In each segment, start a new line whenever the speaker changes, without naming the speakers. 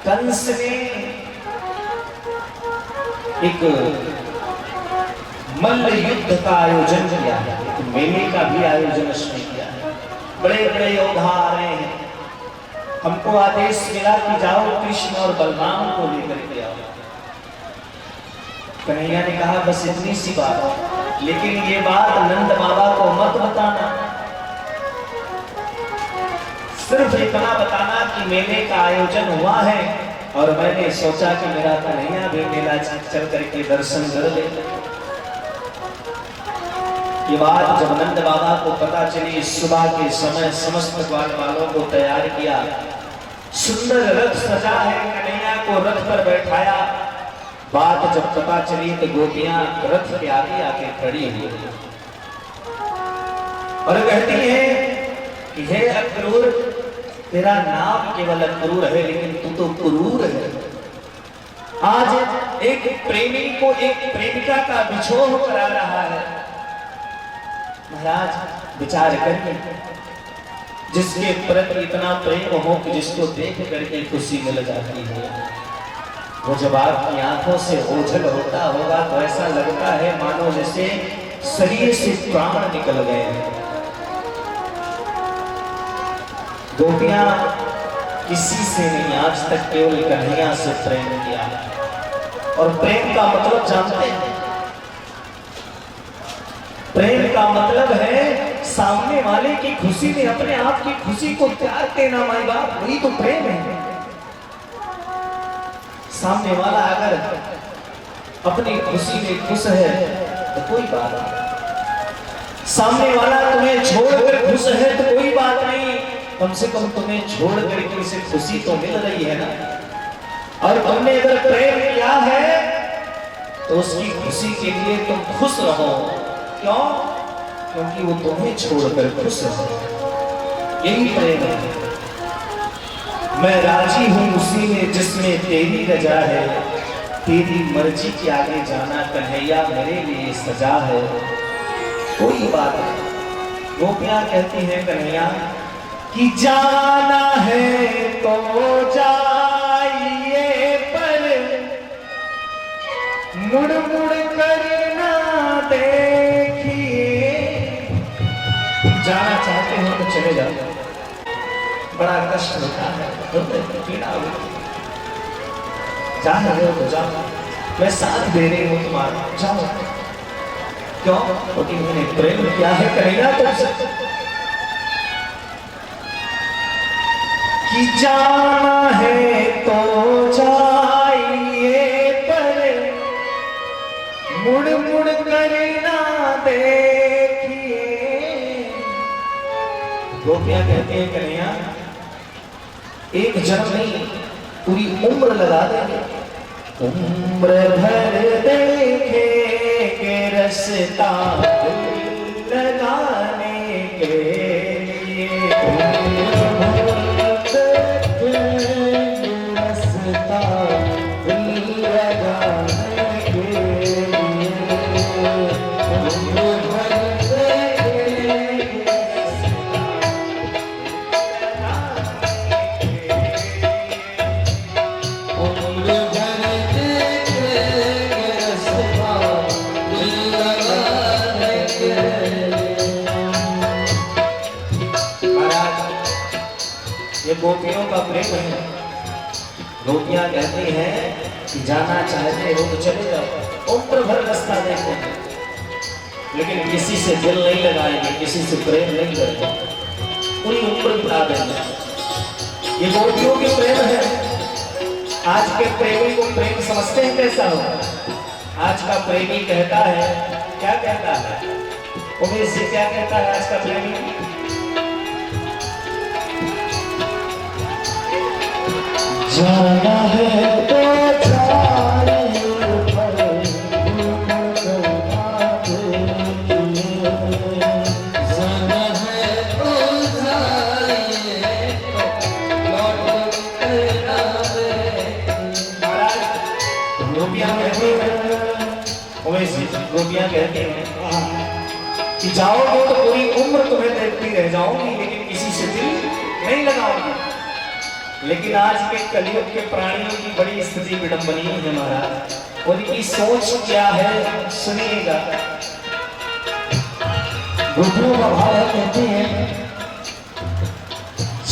कंस ने एक मल्ल युद्ध का आयोजन किया है, एक मेले का भी आयोजन उसने किया है। बड़े बड़े योद्धा आ रहे हैं। हमको आदेश मिला कि जाओ कृष्ण और बलराम को लेकर के आओ। कन्हैया ने कहा बस इतनी सी बात, लेकिन ये बात नंद बाबा को मत बताना, सिर्फ इतना बताना कि मेले का आयोजन हुआ है और मैंने सोचा कि मेरा कन्हैया भी मेला चल करके दर्शन कर ले। ये बात जब नंद बाबा को पता चली, सुबह के समय समस्त ग्वाल वालों को तैयार किया, सुंदर रथ सजा है, कन्हैया को रथ पर बैठाया। बात जब पता चली तो गोपियां रथ के आगे आके खड़ी हुई और कहती हैं कि हे अक्रूर, तेरा नाम केवल अक्रूर है लेकिन तू तो क्रूर है। आज एक प्रेमी को एक प्रेमिका का बिछोह करा रहा है। महाराज विचार करिए, जिसके प्रति इतना प्रेम हो कि जिसको देख करके खुशी मिल जाती है, वो जब आपकी आंखों से ओझल होता होगा तो ऐसा लगता है मानो जैसे शरीर से प्राण निकल गए हैं। गोपियां किसी से नहीं आज तक केवल कन्हैया से प्रेम किया, और प्रेम का मतलब जानते हैं? प्रेम का मतलब है सामने वाले की खुशी में अपने आप की खुशी को त्याग देना। माई बाप, वही तो प्रेम है। सामने वाला अगर अपनी खुशी में खुश है तो कोई बात नहीं, सामने वाला तुम्हें छोड़कर खुश है तो कोई बात नहीं, कम से कम तुम्हें छोड़ करके उसे खुशी तो मिल रही है ना। और तुमने अगर प्रेम किया है तो उसकी खुशी के लिए तुम खुश रहो। क्यों? क्योंकि वो तुम्हें छोड़कर खुश है। यही प्रेम है। मैं राजी हूं उसी में जिसमें तेरी रजा है, तेरी मर्जी के आगे जाना कन्हैया मेरे लिए सजा है। कोई बात नहीं। गोपियां कहती हैं कन्हैया कि जाना है तो जाइए, पर मुड़ मुड़ कर ना देखिए। जाना चाहते हो तो चले जाओ, बड़ा कष्ट होता है, पीड़ा होती है। जा रहे हो तो जाओ, मैं साथ दे रही हूँ तुम्हारा, जाओ। क्यों? क्योंकि मैंने प्रेम किया है कन्हैया तुमसे। कि जाना है तो जाइए, पर मुड़ मुड़ कर ना देखिए। गोपियां कहती हैं कन्हैया एक जन्म नहीं, पूरी उम्र लगा देंगे, उम्र भर देखेंगे रास्ता लगाने के लिए। रास्ता लगाने के लिए, गोपियों का प्रेम है। गोपियां कहती हैं कि जाना चाहते हो तो चले जाओ, उम्र भर रास्ता देखो, लेकिन किसी से दिल नहीं लगाएंगे, किसी से प्रेम नहीं करेंगे, पूरी उम्र बिता देंगे। ये गोपियों की प्रेम है। आज के प्रेमी को प्रेम समझते हैं कैसा होगा? आज का प्रेमी कहता है, क्या कहता है उमेश जी, क्या कहता है आज का प्रेमी? जाना है तो जाइए, पर जाना है तो जाइए, लौट कर आवे। गोपियां कहती हैं, उमेश जी, गोपियां कहती हैं कि जाओगे तो पूरी उम्र तुम्हें देखती रह जाऊंगी, लेकिन किसी से दिल नहीं लगाऊंगी। लेकिन आज के कलयुग के प्राणियों की बड़ी स्थिति विडंबनीय है महाराज। उनकी सोच क्या है सुनिएगा। गोपियों का भाव है, कहती है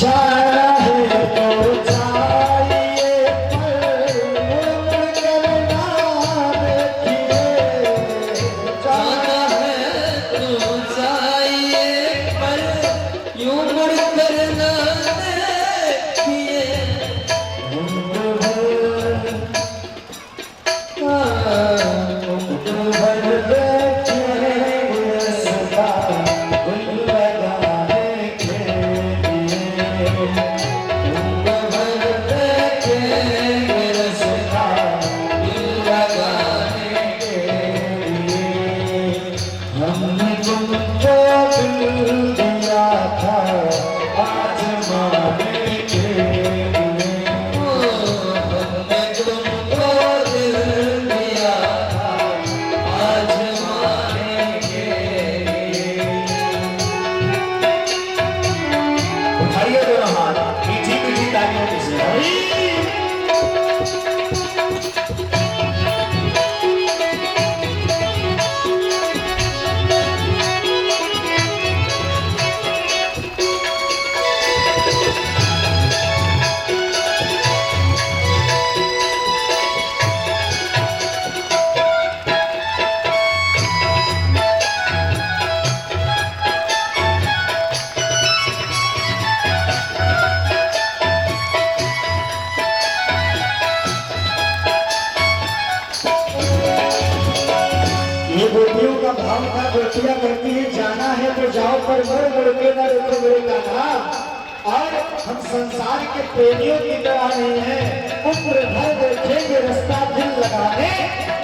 जाना है तो जाइए पर करना देखिए, जाना है तो जाइए पर यूं मुड़ करना देखिए। गोपियों का भाव था, गोपियां करती है जाना है तो जाओ पर मुड़ के न देखो मेरे कान्हा। और हम संसार के प्रेमियों की तरह नहीं है, उम्र भर देखेंगे रास्ता दिल लगाने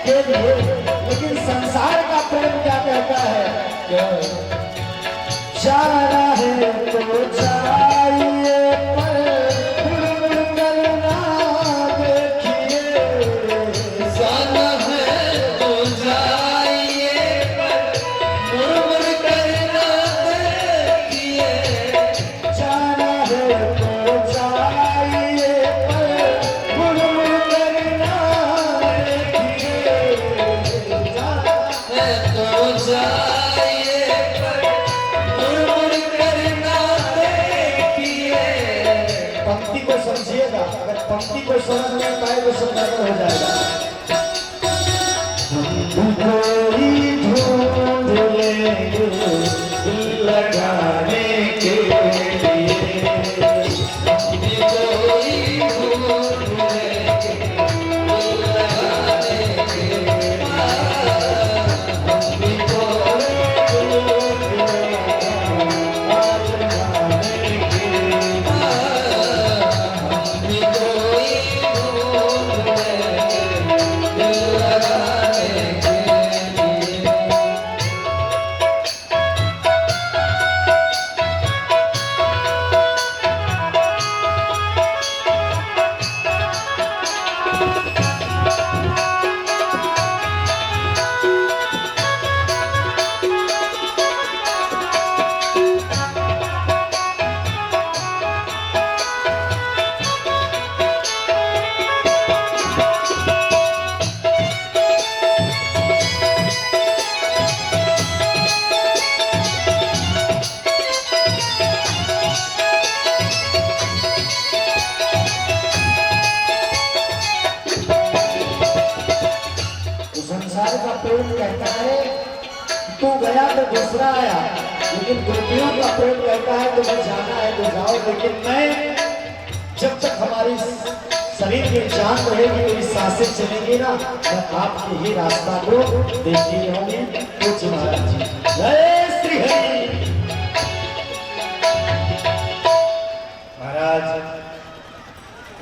के लिए। लेकिन संसार का प्रेम क्या कहता है, जाना है तो जाइए पर मुड़ करना देखिए, जाना है तो पंक्ति को समझिएगा। अगर पंक्ति को समझ में पाए तो सब बेहतर हो जाएगा। कोई ढूंढ लेंगे लगाने के लिए, कोई ढूंढ लेंगे लगाने के प्रेम कहता है तू गया तो दूसरा आया, लेकिन गोपियों का प्रेम कहता है तुम्हें जाना है तो जाओ। लेकिन मैं जब तक हमारी शरीर की जान रहेगी, मेरी सांसें चलेंगी ना, मैं आपके ही रास्ता को देखती रहूंगी। कुछ महाराज जी जय श्री हरि। महाराज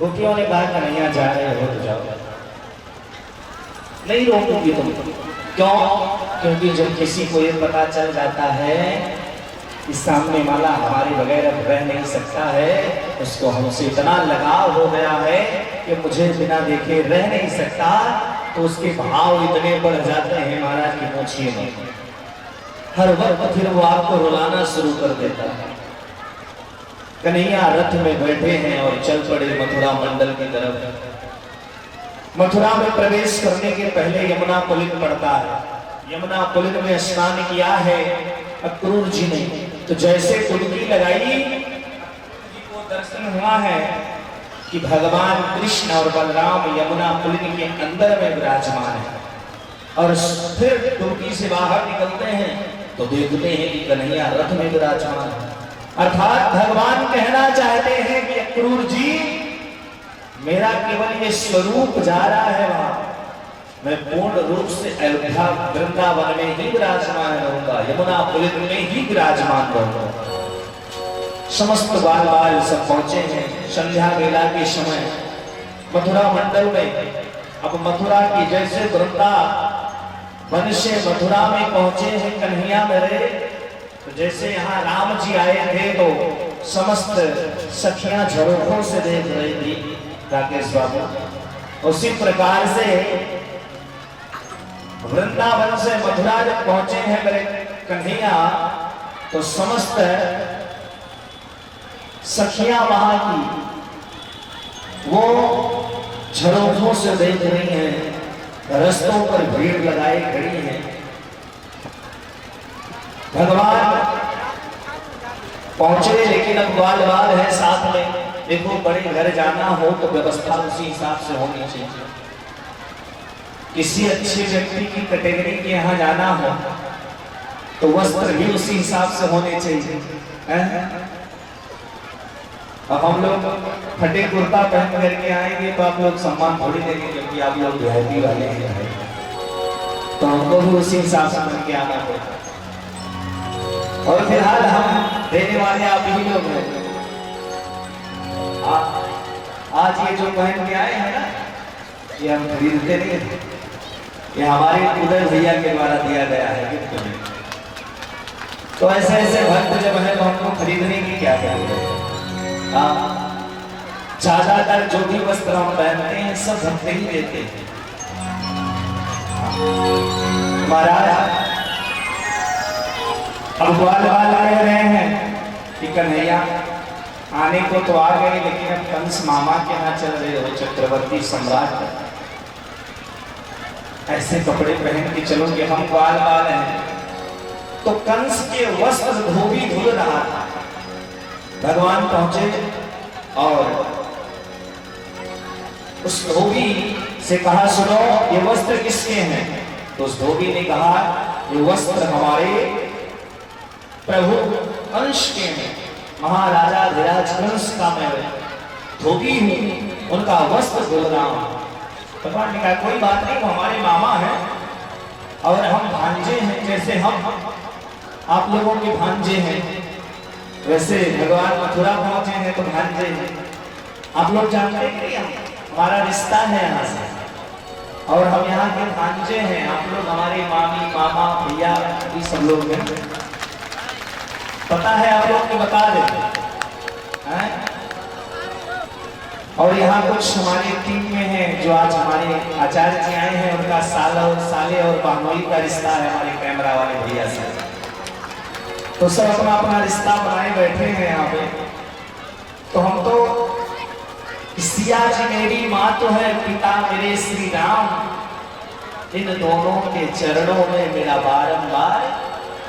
गोपियों ने कहा कन्हैया जा रहे हो तो जाओ, नहीं रोकूंगी तुम। क्यों? क्योंकि जब किसी को ये पता चल जाता है कि सामने वाला हमारे बगैर अब रह नहीं सकता है, उसको हमसे इतना लगाव हो गया है कि मुझे बिना देखे रह नहीं सकता, तो उसके भाव इतने बढ़ जाते हैं महाराज की पूछिए नहीं। हर वक्त फिर वो आपको रुलाना शुरू कर देता है। कन्हैया रथ में बैठे हैं और चल पड़े मथुरा मंडल की तरफ। मथुरा में प्रवेश करने के पहले यमुना पुलिन पड़ता है। यमुना पुलिन में स्नान किया है अक्रूर जी ने, तो जैसे डुबकी लगाई को दर्शन हुआ है कि भगवान कृष्ण और बलराम यमुना पुलिन के अंदर में विराजमान है। और फिर डुबकी से बाहर निकलते हैं तो देखते हैं कि कन्हैया रथ में विराजमान है। अर्थात भगवान कहना चाहते हैं कि अक्रूर जी, मेरा केवल ये स्वरूप जा रहा है वहां, मैं पूर्ण रूप से अयोध्या वृंदावन में ही विराजमान रहूंगा, यमुना पुलिन में ही विराजमान रहूंगा। समस्त बाल बाल सब पहुंचे हैं संध्या वेला के समय मथुरा मंडल में। अब मथुरा की जैसे वृंदावन से मथुरा में पहुंचे हैं कन्हैया मेरे, तो जैसे यहाँ राम जी आए थे तो समस्त सखियां झरोखों से देख रही थी राकेश बाबू, उसी प्रकार से वृंदावन से मथुरा जब पहुंचे हैं मेरे कन्हैया तो समस्त सखियां वहां की वो झरोखों से देख रही हैं, रस्तों पर भीड़ लगाई खड़ी है। भगवान पहुंचे लेकिन अब बाल बाल है साथ में। देखो बड़े घर जाना हो तो व्यवस्था उसी हिसाब से होनी चाहिए। किसी अच्छे व्यक्ति की कैटेगरी के यहाँ जाना हो तो वस्त्र भी उसी हिसाब से होने चाहिए। अब हम लोग फटे कुर्ता पहन करके आएंगे तो आप लोग सम्मान थोड़ी देंगे, क्योंकि आप लोग वीआईपी वाले हैं, तो हमको भी उसी हिसाब से बन के आना पड़ेगा। और फिलहाल हम देने वाले आप ही लोग हैं। आज ये जो पहन के आए हैं ना, ये हम खरीदते नहीं थे, ये हमारे उदय भैया के द्वारा दिया गया है गिफ्ट में। तो ऐसे ऐसे भक्त जब है तो हमको खरीदने की क्या करेंगे। ज्यादातर जो भी वस्त्र हम पहनते हैं सब भक्त ही देते हैं। महाराज अब ग्वाल कह रहे हैं कि कन्हैया आने को तो आ गए, लेकिन अब कंस मामा के यहाँ चल रहे हो, चक्रवर्ती सम्राट, ऐसे कपड़े पहन के चलो कि हम ग्वाल हैं। तो कंस के वस्त्र धोबी धुल रहा था। भगवान पहुंचे और उस धोबी से कहा, सुनो ये वस्त्र किसके हैं? तो उस धोबी ने कहा, ये वस्त्र हमारे प्रभु कंस के हैं, महाराजा धीराज कंस का मैं धोबी हूं, उनका वस्त्र धुल रहा हूं। भगवान ने कहा, कोई बात नहीं, वो हमारे मामा हैं और हम भांजे हैं, जैसे हम आप लोगों के भांजे हैं वैसे भगवान मथुरा पहुंचे हैं तो भांजे हैं। आप लोग जानते हैं हमारा रिश्ता है यहाँ से, और हम यहाँ के भांजे हैं, आप लोग हमारे मामी मामा भैया ये सब लोग हैं। पता है आप लोग को बता दें। और यहाँ कुछ हमारे टीम में हैं जो आज हमारे आचार्य जी आए हैं, उनका साले और बहनोई का रिश्ता है हमारे कैमरा वाले भैया से। तो सब अपना अपना रिश्ता बनाए बैठे हैं यहाँ पे। तो हम तो सिया जी मेरी माँ तो है, पिता मेरे श्री राम, इन दोनों के चरणों में मेरा बारंबार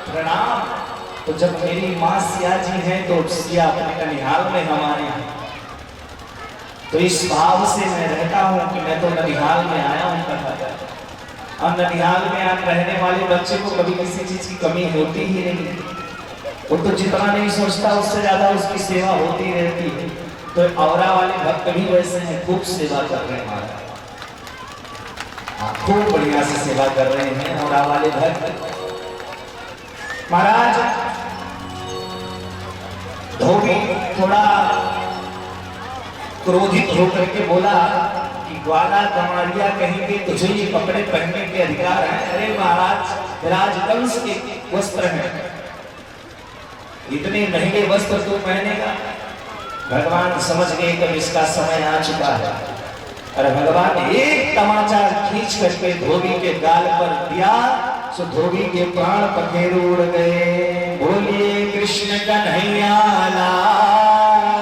प्रणाम। तो जब मेरी माँ सिया जी हैं तो सिया अपने ननिहाल में हमारे हैं, तो इस भाव से मैं रहता हूँ कि मैं तो ननिहाल में आया हूँ कथा। और ननिहाल में रहने वाले बच्चे को कभी किसी चीज की कमी होती ही नहीं, वो तो जितना नहीं सोचता उससे ज्यादा उसकी सेवा होती रहती है। तो औरा वाले भक्त भी वैसे हैं, खूब सेवा कर रहे हैं हमारा, खूब बढ़िया से सेवा कर रहे हैं औरा वाले भक्त। महाराज धोबी थोड़ा क्रोधित होकर के बोला कि ग्वाला कमारिया कहेंगे तुझे ये कपड़े पहनने के अधिकार है? अरे महाराज राजवंश के वस्त्र हैं, इतने महंगे वस्त्र तू पहनेगा? भगवान समझ गए कि इसका समय आ चुका है, और भगवान एक तमाचा खींच करके धोबी के गाल पर दिया, सो धोबी के प्राण पखेरु उड़ गए। बोलिए कृष्ण कन्हैया लाल।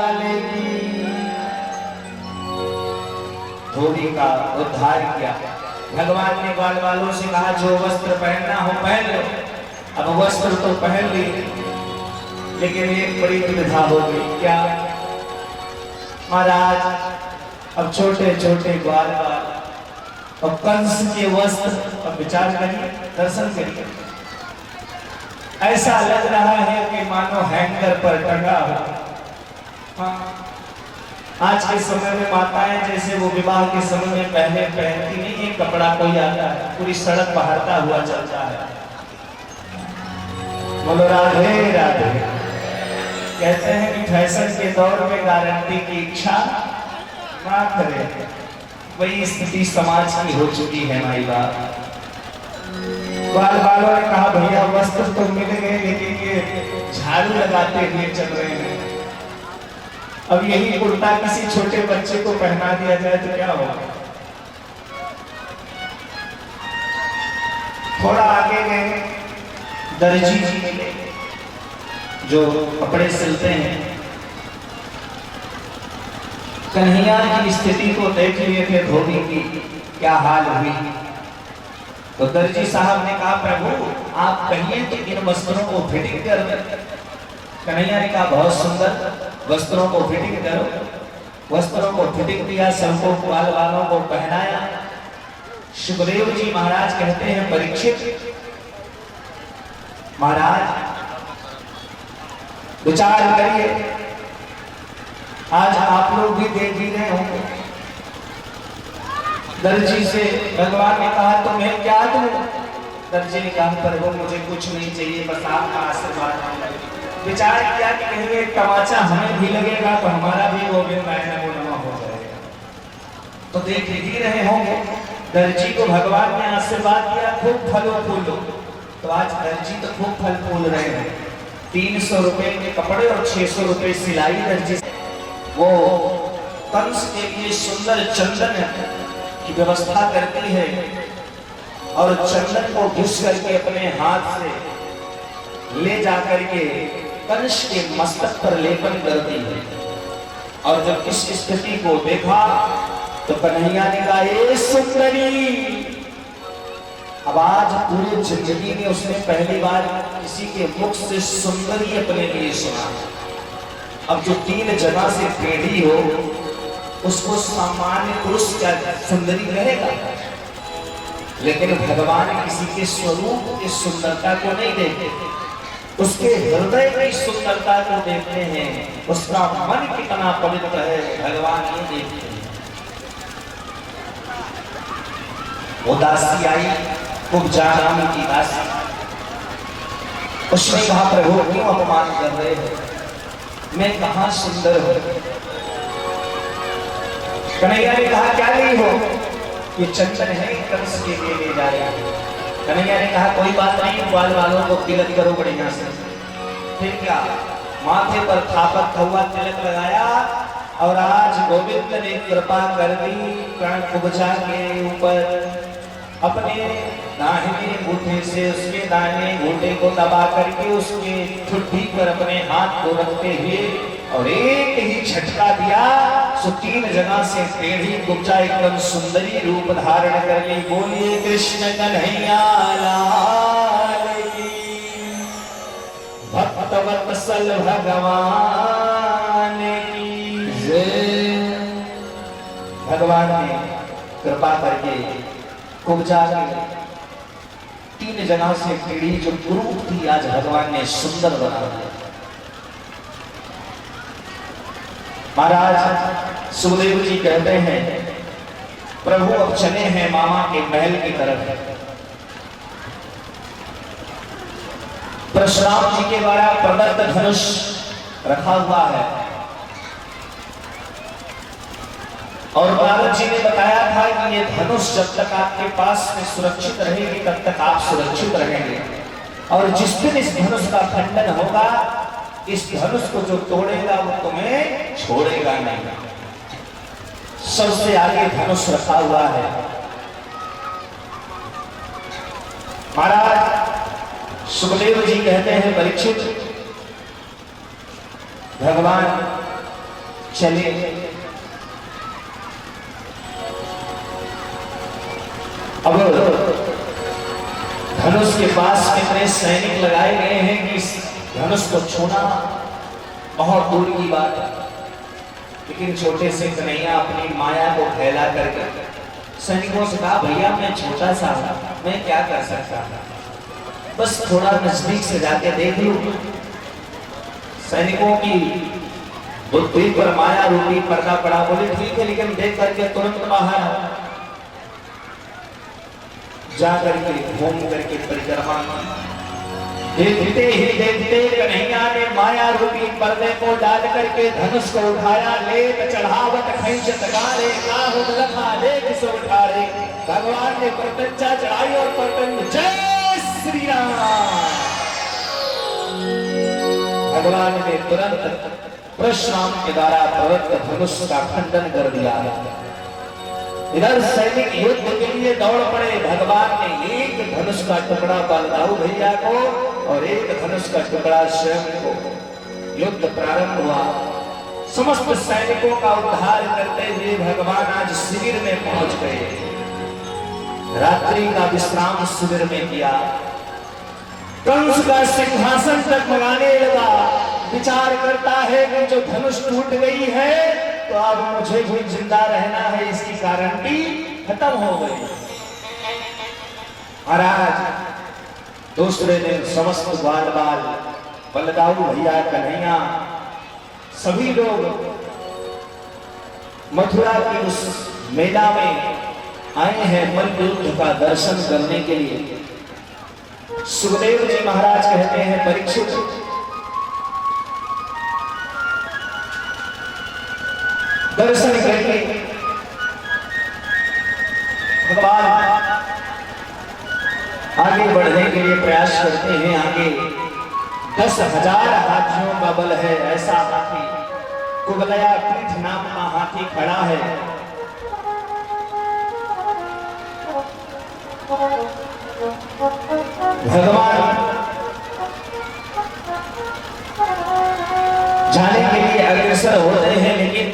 धोबी का उद्धार किया। भगवान ने ग्वाल वालों से कहा जो वस्त्र पहनना हो पहन लो। अब वस्त्र तो पहन ली, लेकिन एक बड़ी दुविधा हो गई। क्या महाराज, अब छोटे छोटे ग्वाल वाल और कंस के वस्त्र, अब विचार करिए, दर्शन करिए, ऐसा लग रहा है कि मानो हैंगर पर टंगा हो। हाँ, आज के समय में माताएं जैसे वो विवाह के समय में पहले पहनती नहीं, एक कपड़ा कोई आता है पूरी सड़क बहारता हुआ चलता है। बोलो राधे राधे। कहते हैं कि फैशन के दौर में गारंटी की इच्छा ना करे, वही स्थिति समाज की हो चुकी है। माई बाप ग्वाल वालों ने कहा भैया वस्त्र तो मिल गए, लेकिन ये झाड़ू लगाते हुए चल रहे हैं। अब यही कुर्ता किसी छोटे बच्चे को पहना दिया जाए तो क्या होगा? थोड़ा आगे गए, दर्जी जी मिले जो कपड़े सिलते हैं। कन्हैया की स्थिति को देख लिए थे धोबी की क्या हाल हुई। तो दर्जी साहब ने कहा प्रभु आप कहिए कि इन वस्त्रों को फिटिंग कर दें। कन्हैया ने कहा बहुत सुंदर, वस्त्रों को फिटिंग करो। वस्त्रों को फिटिंग दिया, सबको ग्वाल वालों को पहनाया। सुखदेव जी महाराज कहते हैं परीक्षित महाराज विचार करिए, आज आप लोग भी देख ही रहे होंगे। दर्जी से भगवान ने कहा तुम्हें क्या दूं? दर्जी ने कहा प्रभु मुझे कुछ नहीं चाहिए, बस आपका आशीर्वाद। विचार किया कि कहीं एक तमाचा हमें भी लगेगा तो हमारा भी वो हो जाएगा। तो देख ही रहे होंगे दर्जी को भगवान ने आशीर्वाद दिया खूब फलो फूलो। तो आज दर्जी तो खूब फल फूल रहे हैं। 300 रुपए के कपड़े और 600 रुपए सिलाई दर्जी। वो कंस के लिए सुंदर चंदन की व्यवस्था करती है और चंदन को घिस करके अपने हाथ से ले जाकर के कंस के मस्तक पर लेपन करती है। और जब इस स्थिति को देखा तो कन्हैया ने कहा ए सुंदरी। अब आज पूरी जिंदगी में उसने पहली बार किसी के मुख से सुंदरी अपने लिए सुना। अब जो 3 जगह से टेढ़ी हो उसको सामान्य पुरुष क्या सुंदरी कहेगा, लेकिन भगवान किसी के स्वरूप की सुंदरता को नहीं देखते, उसके हृदय की सुंदरता को देखते हैं। उसका मन कितना पवित्र है भगवान ये देखते हैं। वो दासी आई, कुब्जा नाम की दासी। उसने कहा प्रभु क्यों अपमान कर रहे हो, मैं कहां सुंदर हूं? कन्हैया ने कहा क्या ली हो? ये चंदन है कंस के लिए ले जाए। कन्हैया ने कहा कोई बात नहीं, ग्वाल वालों को तिलक करो बढ़िया से। फिर क्या, माथे पर थापक हुआ तिलक लगाया और आज गोविंद ने कृपा कर दी। कर्ण कुब्जा के ऊपर अपने दाहिने अंगूठे से उसके दाहिने अंगूठे को दबा करके उसके ठुड्डी पर अपने हाथ को रखते हुए और एक ही झटका दिया। सो 3 जगह से टेढ़ी कुब्जा एकदम सुंदरी रूप धारण कर ली। बोलिए कृष्ण कन्हैया लाल की, भक्तवत्सल भगवान की जय। भगवान ने कृपा करके कुब्जा की 3 जगह से टेढ़ी जो रूप थी आज भगवान ने सुंदर बना दिया। महाराज सुखदेव जी कहते हैं प्रभु अब चले हैं मामा के महल की तरफ। परशुराम जी के द्वारा प्रदत्त धनुष रखा हुआ है और नारद जी ने बताया था कि ये धनुष जब तक आपके पास में सुरक्षित रहेगी तब तक आप सुरक्षित रहेंगे, और जिस दिन इस धनुष का खंडन होगा, इस धनुष को जो तोड़ेगा वो तुम्हें छोड़ेगा नहीं। सबसे आगे धनुष रखा हुआ है। महाराज सुखदेव जी कहते हैं परीक्षित भगवान चले धनुष के पास में इतने सैनिक लगाए गए हैं कि इस धनुष को छूना बहुत दूर की बात है। लेकिन छोटे से कन्हैया अपनी माया को फैला करके सैनिकों से कहा, भैया मैं छोटा सा हूं, मैं क्या कर सकता, बस थोड़ा नजदीक से जाके देख लूं। सैनिकों की बुद्धि पर माया रूपी पर्दा पड़ा। बोले ठीक है, लेकिन देख करके तुरंत बाहर जा करके घूम करके परिक्रमा। देखते ही देखते कन्हैया ने माया रूपी पर्दे को डाल करके धनुष को उठाया। लेत चढ़ावत खैंचत गारे, काहुत लखा लेख से उठारे। भगवान ने प्रत्यंचा चढ़ाई और प्रत्यंच जय श्री राम। भगवान ने तुरंत परशुराम के द्वारा प्रदत्त धनुष का खंडन कर दिया। इधर सैनिक युद्ध के लिए दौड़ पड़े। भगवान ने एक धनुष का टुकड़ा बलदाऊ भैया को और एक धनुष का टुकड़ा स्वयं को। युद्ध प्रारंभ हुआ। समस्त सैनिकों का उद्धार करते हुए भगवान आज शिविर में पहुंच गए। रात्रि का विश्राम शिविर में किया। कंस का सिंहासन तक मंगाने लगा। विचार करता है कि जो धनुष टूट गई है तो अब मुझे भी जिंदा रहना है, इसकी गारंटी खत्म हो गई। महाराज दूसरे दिन समस्त ग्वाल बाल, बलदाऊ भैया, कन्हैया, सभी लोग मथुरा की उस मेला में आए हैं मल्ल युद्ध का दर्शन करने के लिए। सुखदेव जी महाराज कहते हैं, परीक्षित दर्शन करके भगवान आगे बढ़ने के लिए प्रयास करते हैं। आगे 10,000 हाथियों का बल है। ऐसा हाथी कुबलयापीठ नाम का हाथी खड़ा है। भगवान जाने के लिए अग्रसर हो रहे हैं, लेकिन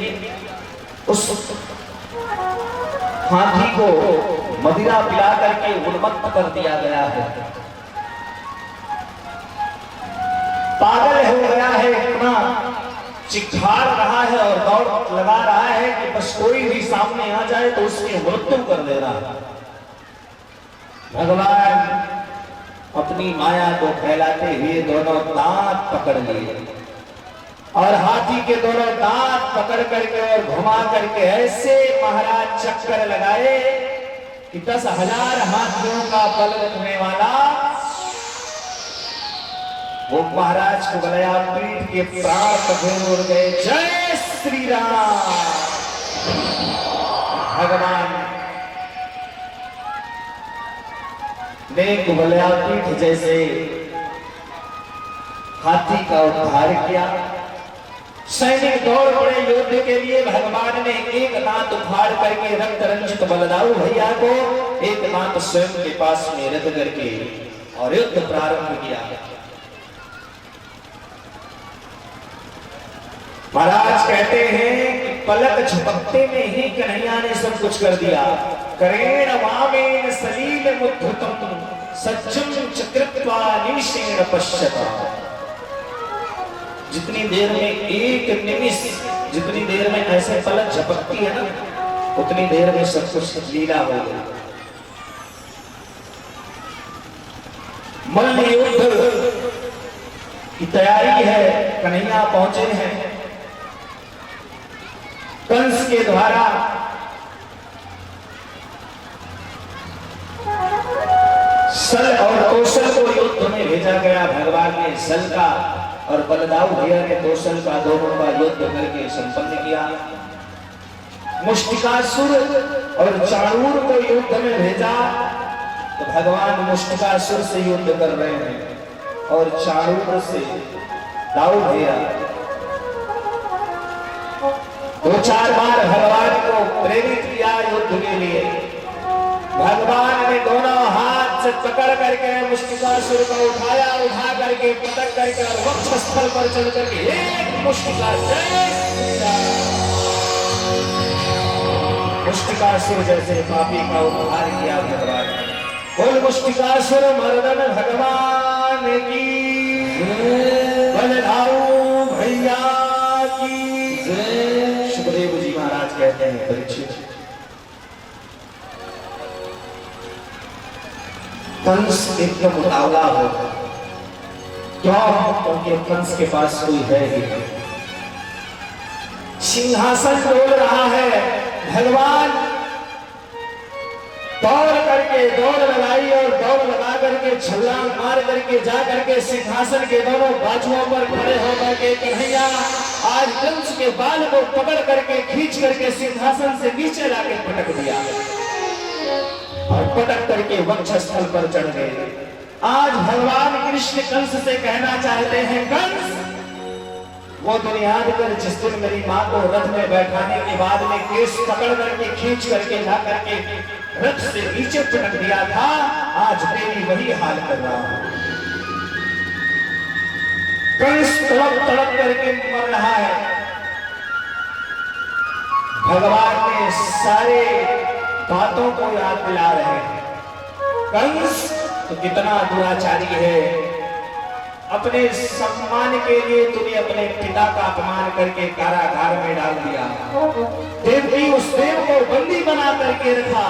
उस हाथी को मदिरा पिला करके उन्मत्त कर दिया गया है। पागल हो गया है, इतना चिल्ला रहा है और दौड़ लगा रहा है कि बस कोई भी सामने आ जाए तो उसकी मृत्यु कर देना। भगवान अपनी माया को फैलाते हुए दोनों दांत पकड़ लिए और हाथी के दोनों दांत पकड़ करके और घुमा करके ऐसे महाराज चक्कर लगाए कि 10,000 हाथियों का बल रखने वाला वो महाराज को कुबलयापीठ के प्राण कठोर उड़ गए। जय श्री राम। भगवान ने कुबलयापीठ जैसे हाथी का उद्धार किया। सैनिक दौड़ पड़े युद्ध के लिए। भगवान ने एक दांत उखाड़ करके रक्त रंजित बलदाऊ भैया को एक दांत स्वयं के पास में रख करके और युद्ध प्रारंभ किया। महाराज कहते हैं कि पलक झपकते में ही कन्हैया ने सब कुछ कर दिया। करेण वामेन सलील मुद्धतम सज्जम चकृत्वा निमिषेण पश्यता। जितनी देर में एक निमिष, जितनी देर में ऐसे पलक झपकती है ना, उतनी देर में सब कुछ लीला हो गई। मल्ल युद्ध की तैयारी है। कन्हैया पहुंचे हैं। कंस के द्वारा सल और कौशल को युद्ध में भेजा गया। भगवान ने सल का और बलदाऊ भैया ने कौशल का, दोनों का युद्ध करके संपन्न किया। मुष्टिकासुर और चाणूर को युद्ध में भेजा तो भगवान मुष्टिकासुर से युद्ध कर रहे हैं और चाणूर से दाऊ भैया 2-4 बार भगवान को प्रेरित किया युद्ध के लिए। भगवान ने दोनों हाथ से पकड़ करके मुष्टिकासुर को उठाया, उठा करके पटक करके और वक्षस्थल पर चढ़ करके एक मुष्टिका मुष्टिकासुर जैसे पापी का उद्धार किया भगवान ने। बोल मुष्टिकासुर मर्दन भगवान की, बलराऊ भैया की जय। सुखदेव जी महाराज कहते हैं परीक्षित, कंस एकदम उतावला हो, क्यों? क्योंकि कंस के पास कोई है ही नहीं। सिंहासन डोल रहा है, भगवान दौड़ लगाई और दौड़ लगा करके छलांग मार करके जा करके सिंहासन के दोनों बाजुओं पर खड़े होकर के कन्हैया आज कंस के बाल को पकड़ करके खींच करके सिंहासन से नीचे लाके पटक दिया और पटक करके वक्षस्थल पर चढ़ गए। आज भगवान कृष्ण कंस से कहना चाहते हैं, कंस वो दिन याद कर जिस दिन मेरी माँ को रथ में बैठाने के बाद में केस पकड़ करके खींच करके ला करके रथ से नीचे पटक दिया था, आज तेरी वही हाल कर रहा हूं। कंस तड़प तड़प करके मर रहा है। भगवान ने सारे बातों को याद दिला रहे हैं। कंस तो कितना दुराचारी है, अपने सम्मान के लिए तूने अपने पिता का अपमान करके कारागार में डाल दिया। देवकी उस देव को बंदी बना करके रखा,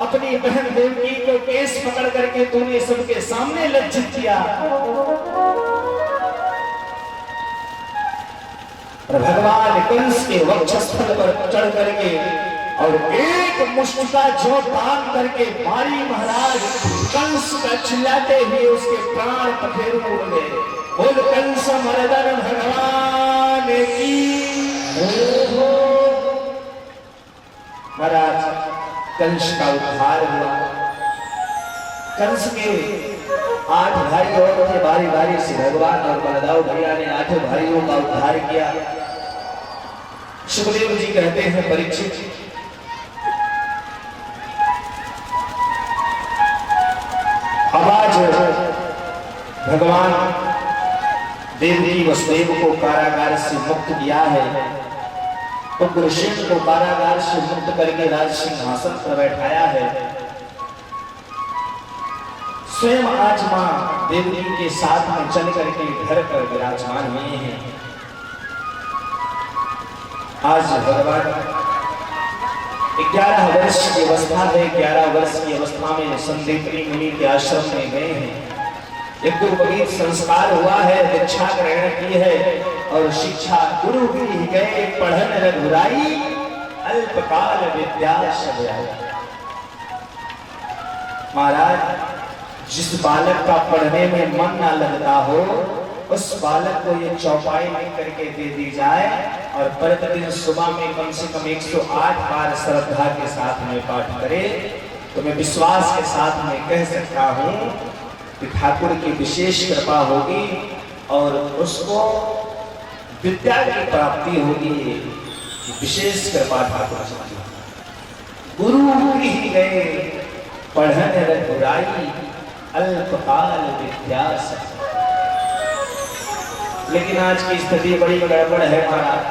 अपनी बहन देवकी को केस पकड़ करके तूने सबके सामने लज्जित किया। भगवान कंस के वक्षस्थल पर चढ़ करके और एक मुष्टिका जो बांध करके मारी महाराज, कंस का चिल्लाते हुए उसके प्राण पखेरु उड़ गए। बोल कंस मर्दन भगवान की। महाराज कंस का उद्धार हुआ। कंस के 8 भाई और थे, बारी बारी से भगवान और बलदाऊ भैया ने 8 भाइयों का उद्धार किया। सुखदेव जी कहते हैं परीक्षित, अब आज भगवान देवकी वसुदेव को कारागार से मुक्त किया है, तो उग्रसेन को कारागार से मुक्त करके राज सिंहासन पर बैठाया है। स्वयं आज मां देवकी के साथ में चल करके घर पर विराजमान हुए हैं। आज भगवान 11 वर्ष की अवस्था है, 11 वर्ष की अवस्था में संदीपनी मुनि के आश्रम में गए हैं। एक गुरुपगीत संस्कार हुआ है, दीक्षा ग्रहण की है और शिक्षा गुरु भी गए पढ़न रघुराई, अल्पकाल विद्या सब आई। महाराज जिस बालक का पढ़ने में मन ना लगता हो, उस बालक को ये चौपाई नहीं करके दे दी जाए और प्रतिदिन सुबह में कम से कम 108 बार श्रद्धा के साथ में पाठ करे, तो मैं विश्वास के साथ में कह सकता हूं कि ठाकुर की विशेष कृपा होगी और उसको विद्या की प्राप्ति होगी। विशेष कृपा ठाकुर की। गुरु ही गए पढ़न रघुराई, अल्पकाल विद्या सब। लेकिन आज की स्थिति बड़ी गड़बड़ है महाराज।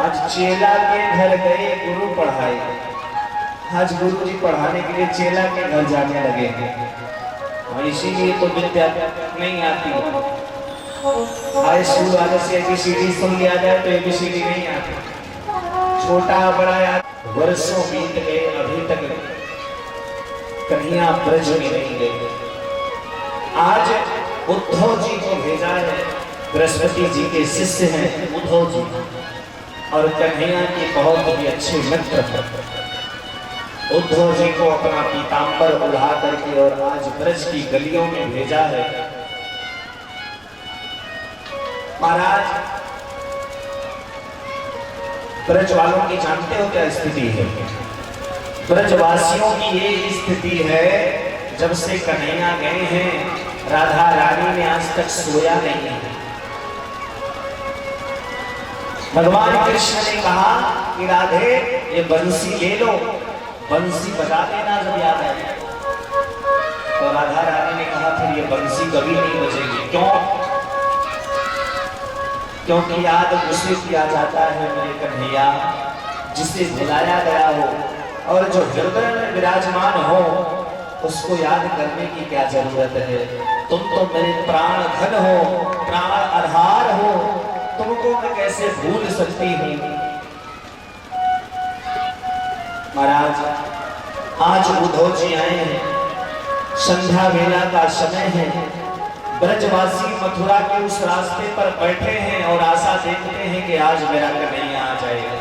आज चेला के घर गए गुरु पढ़ाए, आज गुरु जी पढ़ाने के लिए चेला के घर जाने लगे हैं। इसीलिए तो विद्या नहीं आती। हाई स्कूल वाले से ABCD सुन लिया जाए तो ABCD नहीं आती। छोटा बड़ा याद वर्षों बीत गए, अभी तक कन्हैया ब्रज में नहीं गए। आज उद्धव जी को भेजा है, बृहस्पति जी के शिष्य हैं उद्धव जी और कन्हैया के बहुत ही अच्छे मित्र हैं। उद्धव जी को अपना पीतांबर उड़ा करके और आज ब्रज की गलियों में भेजा है। महाराज ब्रज वालों की जानते हो क्या स्थिति है? ब्रजवासियों की ये स्थिति है, जब से कन्हैया गए हैं राधा रानी ने आज तक सोया नहीं है। भगवान कृष्ण ने कहा कि राधे ये बंसी ले लो, बंसी बजा देना जब याद आए। तो राधा रानी ने कहा फिर ये बंसी कभी नहीं बजेगी। क्यों? क्योंकि याद उसे किया जाता है मेरे कन्हैया जिसे भुलाया गया हो और जो हृदय में विराजमान हो, उसको याद करने की क्या जरूरत है। तुम तो मेरे प्राण धन हो, प्राण आधार हो, तुमको मैं कैसे भूल सकती हूँ। महाराज आज उद्धव जी आए हैं, संध्या वेला का समय है, ब्रजवासी मथुरा के उस रास्ते पर बैठे हैं और आशा देखते हैं कि आज मेरा कन्हैया आ जाएगा।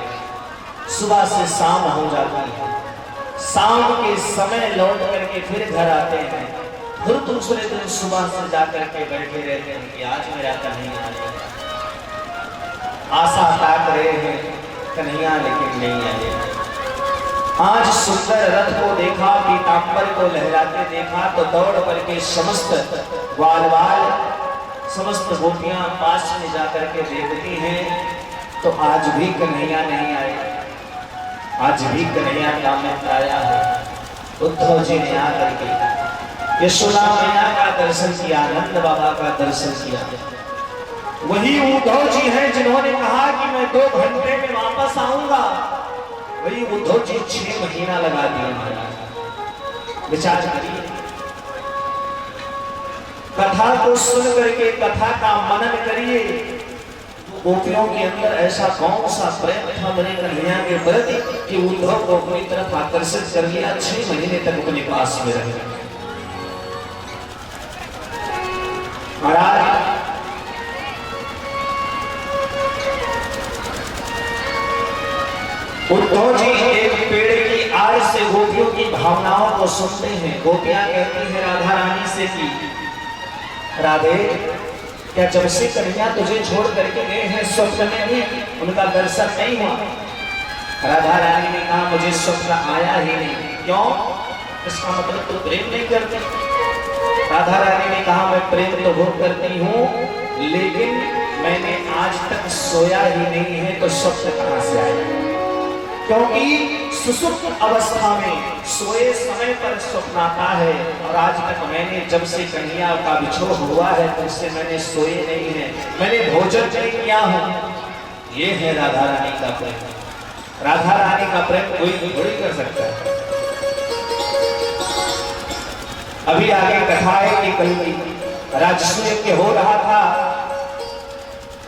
सुबह से शाम हो जाती है, शाम के समय लौट करके फिर घर आते हैं, फिर दूसरे दिन सुबह से जाकर के बैठे रहते हैं कि आज मेरा कन्हैया आ जाएगा। आशा ताक रहे हैं कन्हैया, लेकिन नहीं आएगा। आज सुंदर रथ को देखा, पीतांबर को लहराते देखा तो दौड़ करके समस्त ग्वालवाल, समस्त गोपियां पास में जाकर के देखती हैं तो आज भी कन्हैया नहीं आए, आज भी कन्हैया का में आया है। उद्धव जी ने आकर के यशोदा मैया का दर्शन किया, नंद बाबा का दर्शन किया। वही उद्धव जी हैं जिन्होंने कहा कि मैं 2 घंटे में वापस आऊंगा। वही उद्धव जी 6 महीना लगा दिया। महाराज विचार करिए, कथा को सुन करके कथा का मनन करिए। गोपियों के अंदर ऐसा कौन सा प्रेम था मेरे कन्हैया के प्रति कि उद्धव को अपनी तरफ आकर्षित कर लिया, 6 महीने तक अपने पास में रहे। महाराज उद्धव जी एक पेड़ की आड़ से गोपियों की भावनाओं को सुनते हैं। गोपियां कहती हैं राधा रानी से कि राधे, क्या जब से कन्हैया तुझे छोड़ करके गए हैं स्वप्न में भी उनका दर्शन नहीं हुआ? राधा रानी ने कहा मुझे स्वप्न आया ही नहीं। क्यों? इसका मतलब तो प्रेम नहीं करते। राधा रानी ने कहा मैं प्रेम तो बहुत करती हूँ, लेकिन मैंने आज तक सोया ही नहीं है, तो स्वप्न कहां से आया? क्योंकि सुसुप्त अवस्था में सोए समय पर स्वप्न आता है, और आज तक मैंने जब से कन्हैया का विछोह हुआ है तब से मैंने सोए नहीं है, मैंने भोजन नहीं किया हूँ। ये है राधा रानी का प्रेम। राधा रानी का प्रेम कोई थोड़ी कर सकता है। अभी आगे कथा है कि कल राजसूय हो रहा था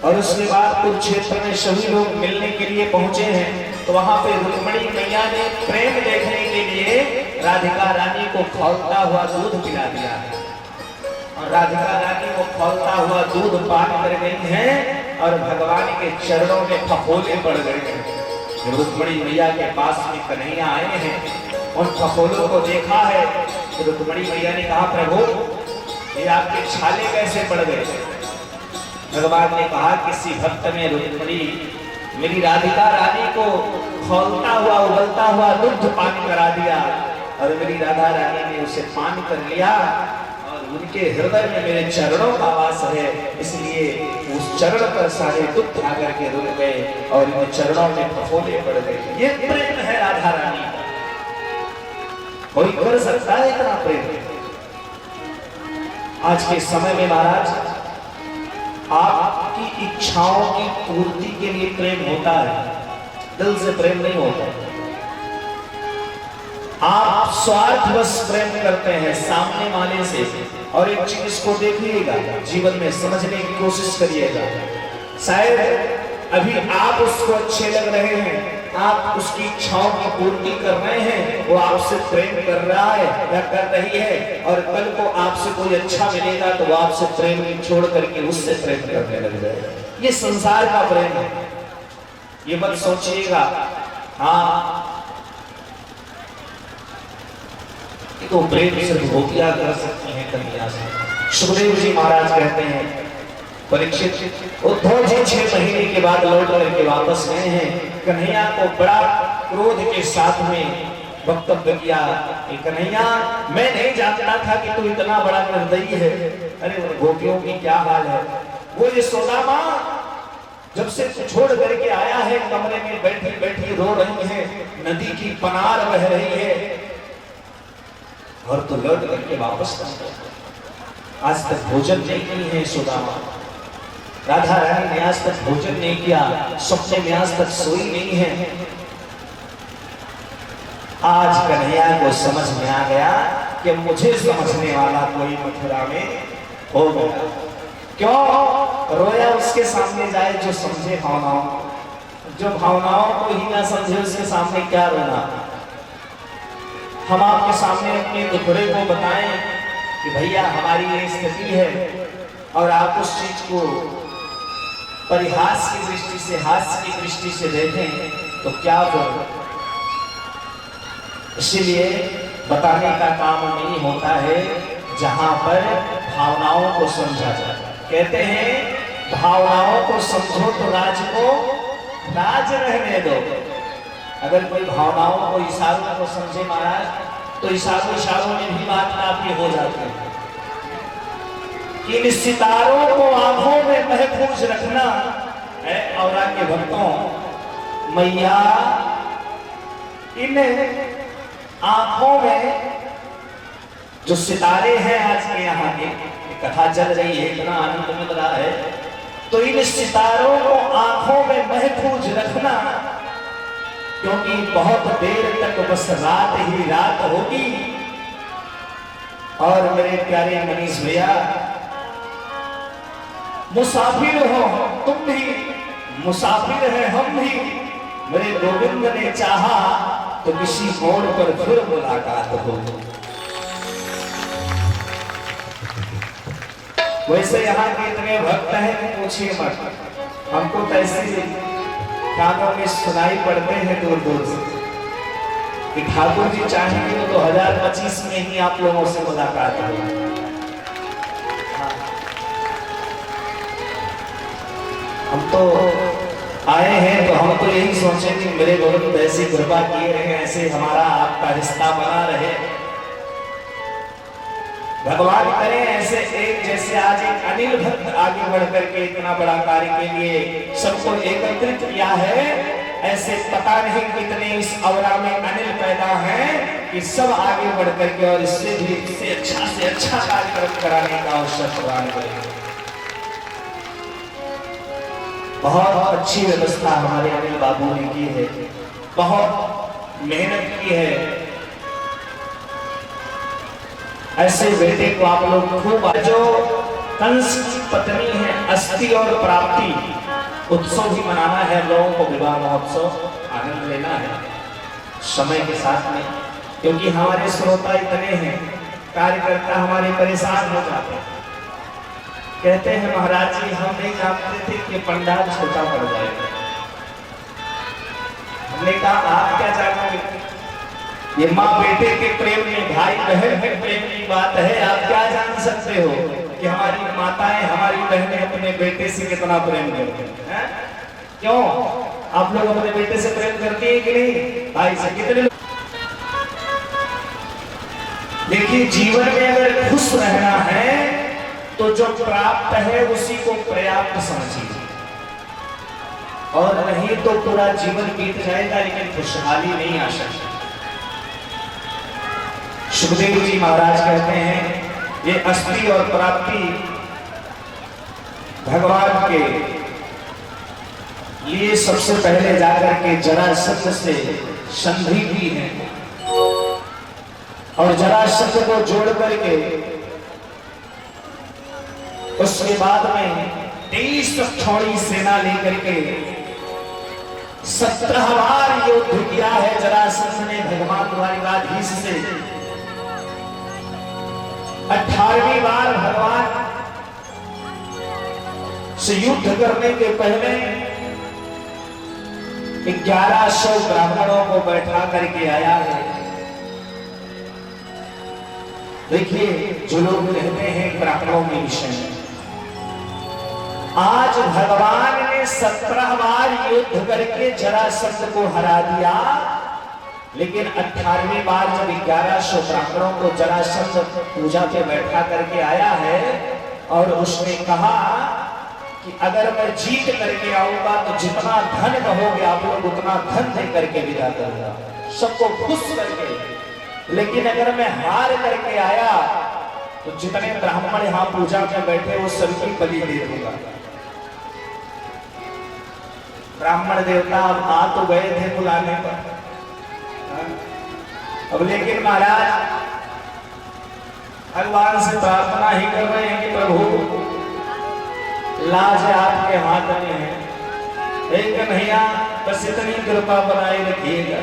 और उसके बाद कुरुक्षेत्र में सभी लोग मिलने के लिए पहुंचे हैं। तो वहां पे रुक्मिणी मैया ने प्रेम देखने के लिए राधिका रानी को खौलता हुआ दूध पिला दिया और राधिका रानी को खौलता हुआ दूध पान कर गई हैं और भगवान के चरणों में फफोले पड़ गए हैं। रुक्मिणी मैया के पास में कन्हैया आए हैं, उन फफोलों को देखा है तो रुक्मिणी मैया ने कहा प्रभु ये आपके छाले कैसे पड़ गए? भगवान ने कहा किसी भक्त ने रुक्मिणी मेरी राधिका रानी को खौलता हुआ उबलता हुआ दूध पान करा दिया और मेरी राधा रानी ने उसे पान कर लिया और उनके हृदय में मेरे चरणों का वास है, इसलिए उस चरण पर सारे दुख आकर के रुक गए और इन चरणों में फफोले पड़ गए। ये प्रेम है राधा रानी का। कोई कर सकता है इतना प्रेम? आज के समय में महाराज आपकी इच्छाओं की पूर्ति के लिए प्रेम होता है, दिल से प्रेम नहीं होता। आप स्वार्थवश प्रेम करते हैं सामने वाले से। और एक चीज को देखिएगा, जीवन में समझने की कोशिश करिएगा। शायद अभी आप उसको अच्छे लग रहे हैं, आप उसकी इच्छाओं की पूर्ति कर रहे हैं, वो आपसे प्रेम कर रहा है या कर रही है, और कल को आपसे कोई अच्छा मिलेगा तो वो आपसे प्रेम छोड़ करके उससे प्रेम करने लग जाएगा। ये संसार का प्रेम है, ये मत सोचिएगा। हाँ, तो प्रेम सिर्फ गोपियां कर सकती हैं कन्हैया से। सुखदेव जी महाराज कहते हैं परीक्षित उद्धव जी 6 महीने के बाद लौट करके वापस गए हैं। कन्हैया को बड़ा क्रोध के साथ में वक्तव्य किया कि कन्हैया मैं नहीं जानता था कि तू इतना बड़ा निर्दयी है। अरे गोपियों की क्या हाल है, वो यशोदा माँ जब से छोड़ करके आया है कमरे में बैठी बैठी रो रही है, नदी की पनार बह रही है और तो लौट करके वापस आज तक भोजन नहीं की है यशोदा माँ। राधा रानी ने आज तक भोजन नहीं किया, सपने में आज तक सोई नहीं है। आज कन्हैया को समझ में आ गया कि मुझे समझने वाला कोई मथुरा में हो गया। क्यों रोया उसके सामने जाए जो समझे भावनाओं, जो भावनाओं को ही ना समझे उसके सामने क्या रोना। हम आपके सामने अपने दुखड़े को बताएं कि भैया हमारी ये स्थिति है, और आप उस चीज को परिहास की दृष्टि से, हास्य की दृष्टि से देखें तो क्या बोल। इसीलिए बताने का काम नहीं होता है जहां पर भावनाओं को समझा जाए। कहते हैं भावनाओं को समझो तो राज को राज रहने दो। अगर कोई भावनाओं को, इशारों को समझे महाराज, तो इशारों में भी बात काफी हो जाती है। इन सितारों को आंखों में महफूज रखना है। और के भक्तों, मैया इन आंखों में जो सितारे हैं आज के यहाँ के, कथा चल रही है, इतना आनंद मिल रहा है, तो इन सितारों को आंखों में महफूज रखना, क्योंकि बहुत देर तक बस रात ही रात होगी। और मेरे प्यारे मनीष भैया, मुसाफिर हो तुम भी, मुसाफिर है हम भी। मेरे गोविंद ने चाहा तो किसी मोड़ पर फिर मुलाकात हो। वैसे यहाँ के इतने भक्त हैं कि पूछिए मत, हमको तो ऐसे कानों में सुनाई पड़ते हैं दूर दूर से कि ठाकुर जी चाहेंगे तो 2025 में ही आप लोगों से मुलाकात हो। हम तो आए हैं तो हम तो यही सोचेंगे मेरे गोविंद ऐसी कृपा किए रहे, ऐसे हमारा आपका रिश्ता बना रहे। भगवान करें ऐसे एक, जैसे आज एक अनिल भक्त आगे बढ़कर के इतना बड़ा कार्य के लिए सबको एकत्रित किया है, ऐसे पता नहीं कितने इस अवरा में अनिल पैदा हैं कि सब आगे बढ़कर के और इससे भी इससे अच्छा कार्यक्रम कराने का अवसर प्रदान करें। बहुत अच्छी व्यवस्था हमारे अनिल बाबू ने की है, बहुत मेहनत की है। ऐसे बेटे को आप लोग खूब, जो कंस की पत्नी है अस्थि और प्राप्ति उत्सव भी मनाना है लोगों को, विवाह महोत्सव आनंद लेना है समय के साथ में, क्योंकि हमारे श्रोता इतने हैं, कार्यकर्ता हमारे परेशान हो जाते हैं। कहते हैं महाराज जी हम नहीं जानते थे कि पंडाल छोटा पड़ जाएगा। हमने कहा आप क्या जानोगे, ये माँ बेटे के प्रेम में, भाई बहन के प्रेम की बात है। आप क्या जान सकते हो कि हमारी माताएं, हमारी बहनें अपने बेटे से कितना प्रेम करती हैं? क्यों आप लोग अपने बेटे से प्रेम करती हैं कि नहीं? भाई से कितने? देखिए जीवन में अगर खुश रहना है तो जो प्राप्त है उसी को पर्याप्त समझिए, और नहीं तो पूरा जीवन बीत जाएगा लेकिन खुशहाली नहीं आ सकती। सुखदेव जी महाराज कहते हैं ये अस्थि और प्राप्ति भगवान के लिए सबसे पहले जाकर के जरासंध से संधि की है, और जरासंध को जोड़ करके उसके बाद में 23 क्षौणी सेना लेकर के 17 बार युद्ध किया है जरासंध ने भगवान द्वारिकाधीश से। 18वीं बार भगवान से युद्ध करने के पहले 1100 ब्राह्मणों को बैठा करके आया है। देखिए जो लोग कहते हैं ब्राह्मणों के विषय में, आज भगवान ने 17 बार युद्ध करके जरासंध को हरा दिया, लेकिन 18वीं बार जब 1100 ब्राह्मणों को जरासंध पूजा पे बैठा करके आया है और उसने कहा कि अगर मैं जीत करके आऊंगा तो जितना धन कहोगे आप लोग उतना धन दे करके विदा करूंगा, सबको खुश करके। लेकिन अगर मैं हार करके आया तो जितने ब्राह्मण यहाँ पूजा में बैठे वो सबकी बलि दे दूंगा। ब्राह्मण देवता अब आ तो गए थे बुलाने पर, अब लेकिन महाराज भगवान से प्रार्थना ही कर रहे हैं कि प्रभु लाज आपके हाथ में है, एक कन्हैया बस इतनी कृपा बनाए रखिएगा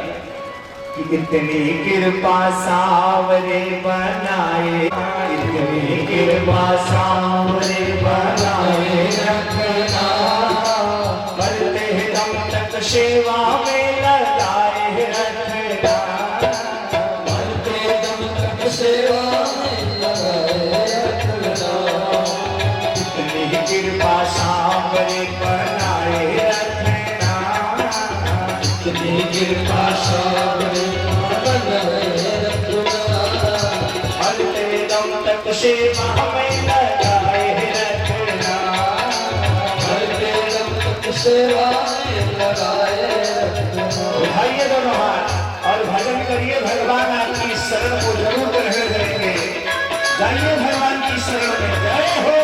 कि इतनी कृपा सावरे बनाए, इतनी कृपा सावरे बनाए रखना, मरते दम तक सेवा में लगाए रखना, मरते दम तक सेवा में लगाए रखना, इतनी कृपा सावरे बनाए रखना, इतनी कृपा सावरे सेवा में लगाए रखना, मरते दम तक सेवा में लगाए रखना। उठाइए दोनों हाथ और भजन करिए, भगवान आपकी शरण को जरूर ग्रहण करेंगे। जाइए भगवान की शरण में, जय हो।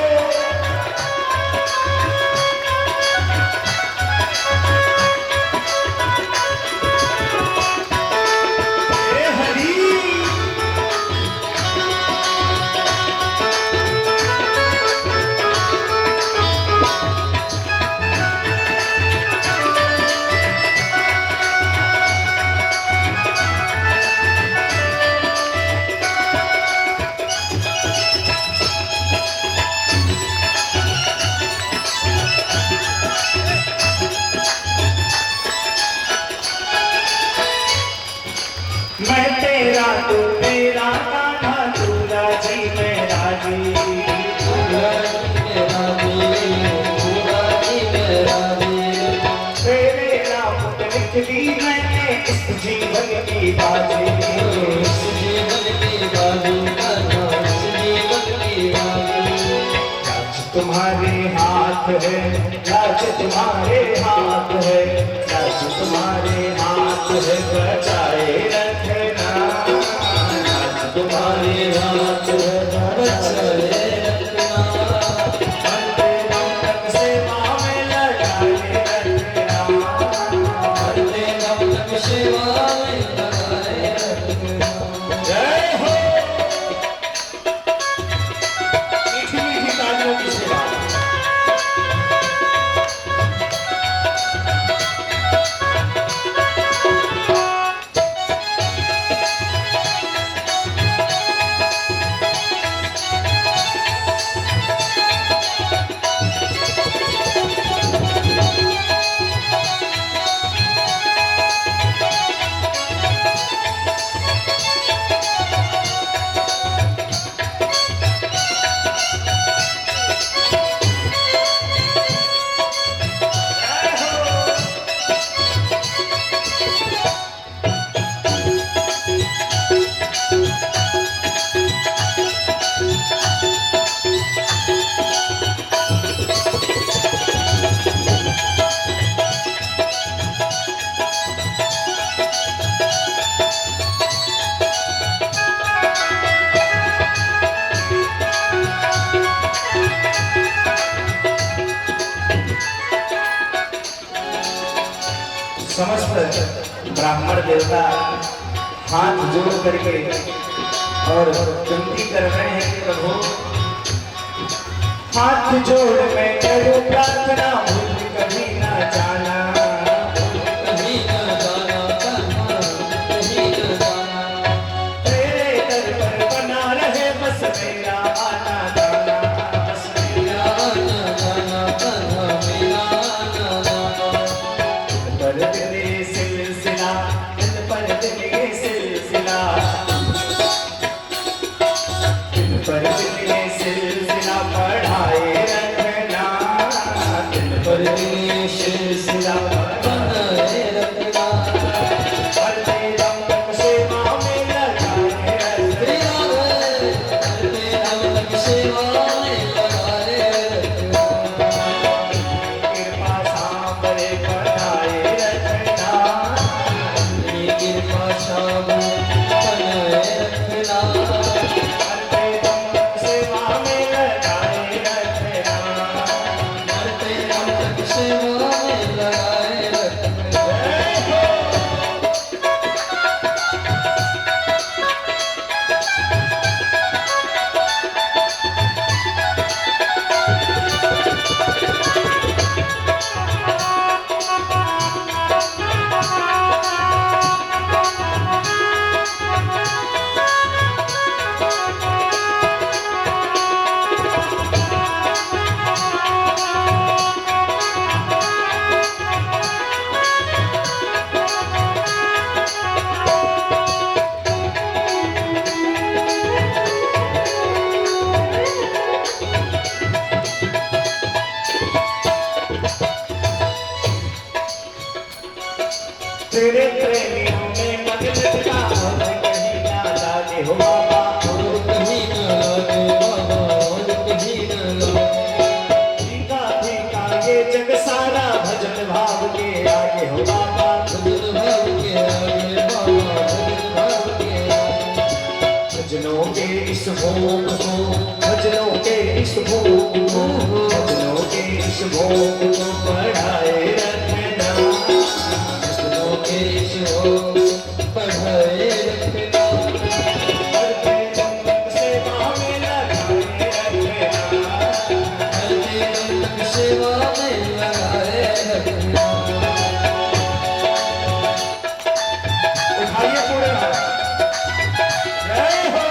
मैं तेरा तू मेरा कान्हा, तू राजी मेरा जी, तू राजी मेरा जी, तू राजी मेरा जी। तेरे नाम पे लिख दी मैंने इस जीवन की बाजी, इस जीवन की बाजी, इस जीवन की बाजी। राज तुम्हारे हाथ है, राज तुम्हारे हाथ है, राज तुम्हारे हाथ है, बचाए रखना, राज तुम्हारे हाथ है, बचाए रखना, मरते दम तक सेवा में लगाए रखना, मरते दम तक सेवा में लगाए रखना। जय हो। मीठी मीठी तालियों की सेवा। समस्त ब्राह्मण देवता हाथ जोड़ करके और विनती कर रहे हैं कि प्रभु हाथ जोड़ मैं करूं प्रार्थना, भूल कभी ना जाना, कभी ना जाना, कभी ना जाना, तेरे दर पर बना रहे बस मेरा आना जाना, बस मेरा आना जाना, मेरा आना जाना। पर दिले सिलसिला, पर दिले सिलसिला, पर दिले सिलसिला पढ़ाए रखना, पर दिले सिलसिला भजनों के इस भोग को, भजनों के इस भोग को, भजनों के इस भोग को बढ़ाए रखना, भजनों के इस भोग को बढ़ाए रखना, हर बेदम तक सेवा में लगाए रखना, हर बेदम तक सेवा में लगाए रखना। उठाइए पूरे जय हो।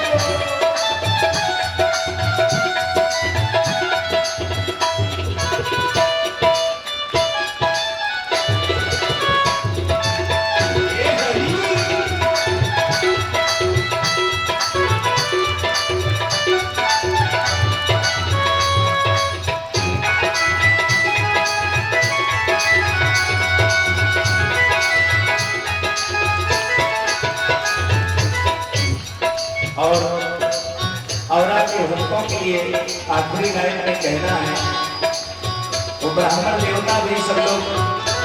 और आपके भक्तों के लिए आखिरी लाइन में कहना है, वो ब्राह्मण देवता भी सब लोग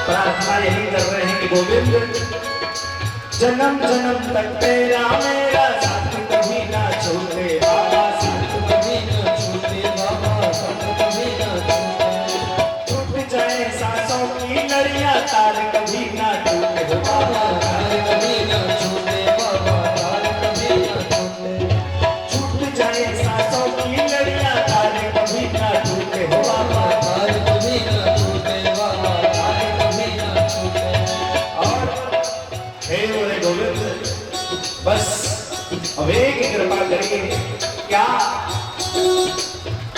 प्रार्थना यही कर रहे हैं कि गोविंद जन्म जन्म तक तेरा मेरा साथ कभी ना छूटे बाबा, साथ कभी ना छूटे बाबा, साथ कभी ना छूटे, टूट जाए सांसों की नड़ियां तार कभी ना टूटे बाबा, तार कभी ना छूटे बाबा, तार कभी ना छूटे, छूट जाए सांसों की नड़ियां तार कभी ना टूटे हो बाबा, तार कभी ना टूटे बाबा, तार कभी ना छूटे। और हे बोले गोविंद बस अब एक कृपा करिए, क्या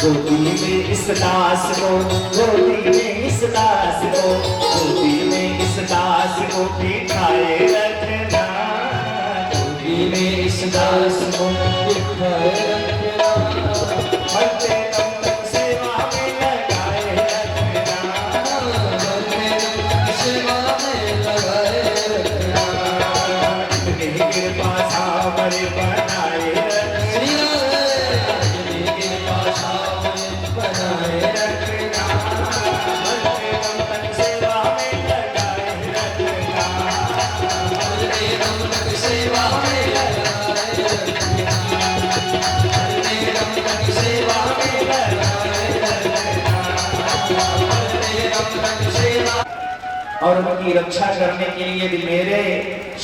गोदी में इस दास को, गोदी में इस दास को, गोदी में इस दास को बिठाए रखना, गोदी में इस दास को बिठाए रखना, मरते दम तक सेवा में लगाए रखना, मरते दम तक सेवा में लगाए रखना, इतनी कृपा सामने बनाए रखना, इतनी कृपा सामने बनाए रखना, मरते दम तक सेवा में लगाए रखना, मरते दम तक सेवा में लगाए रखना, मरते दम तक सेवा में लगाए रखना, मरते दम तक सेवा। और उनकी रक्षा करने के लिए भी मेरे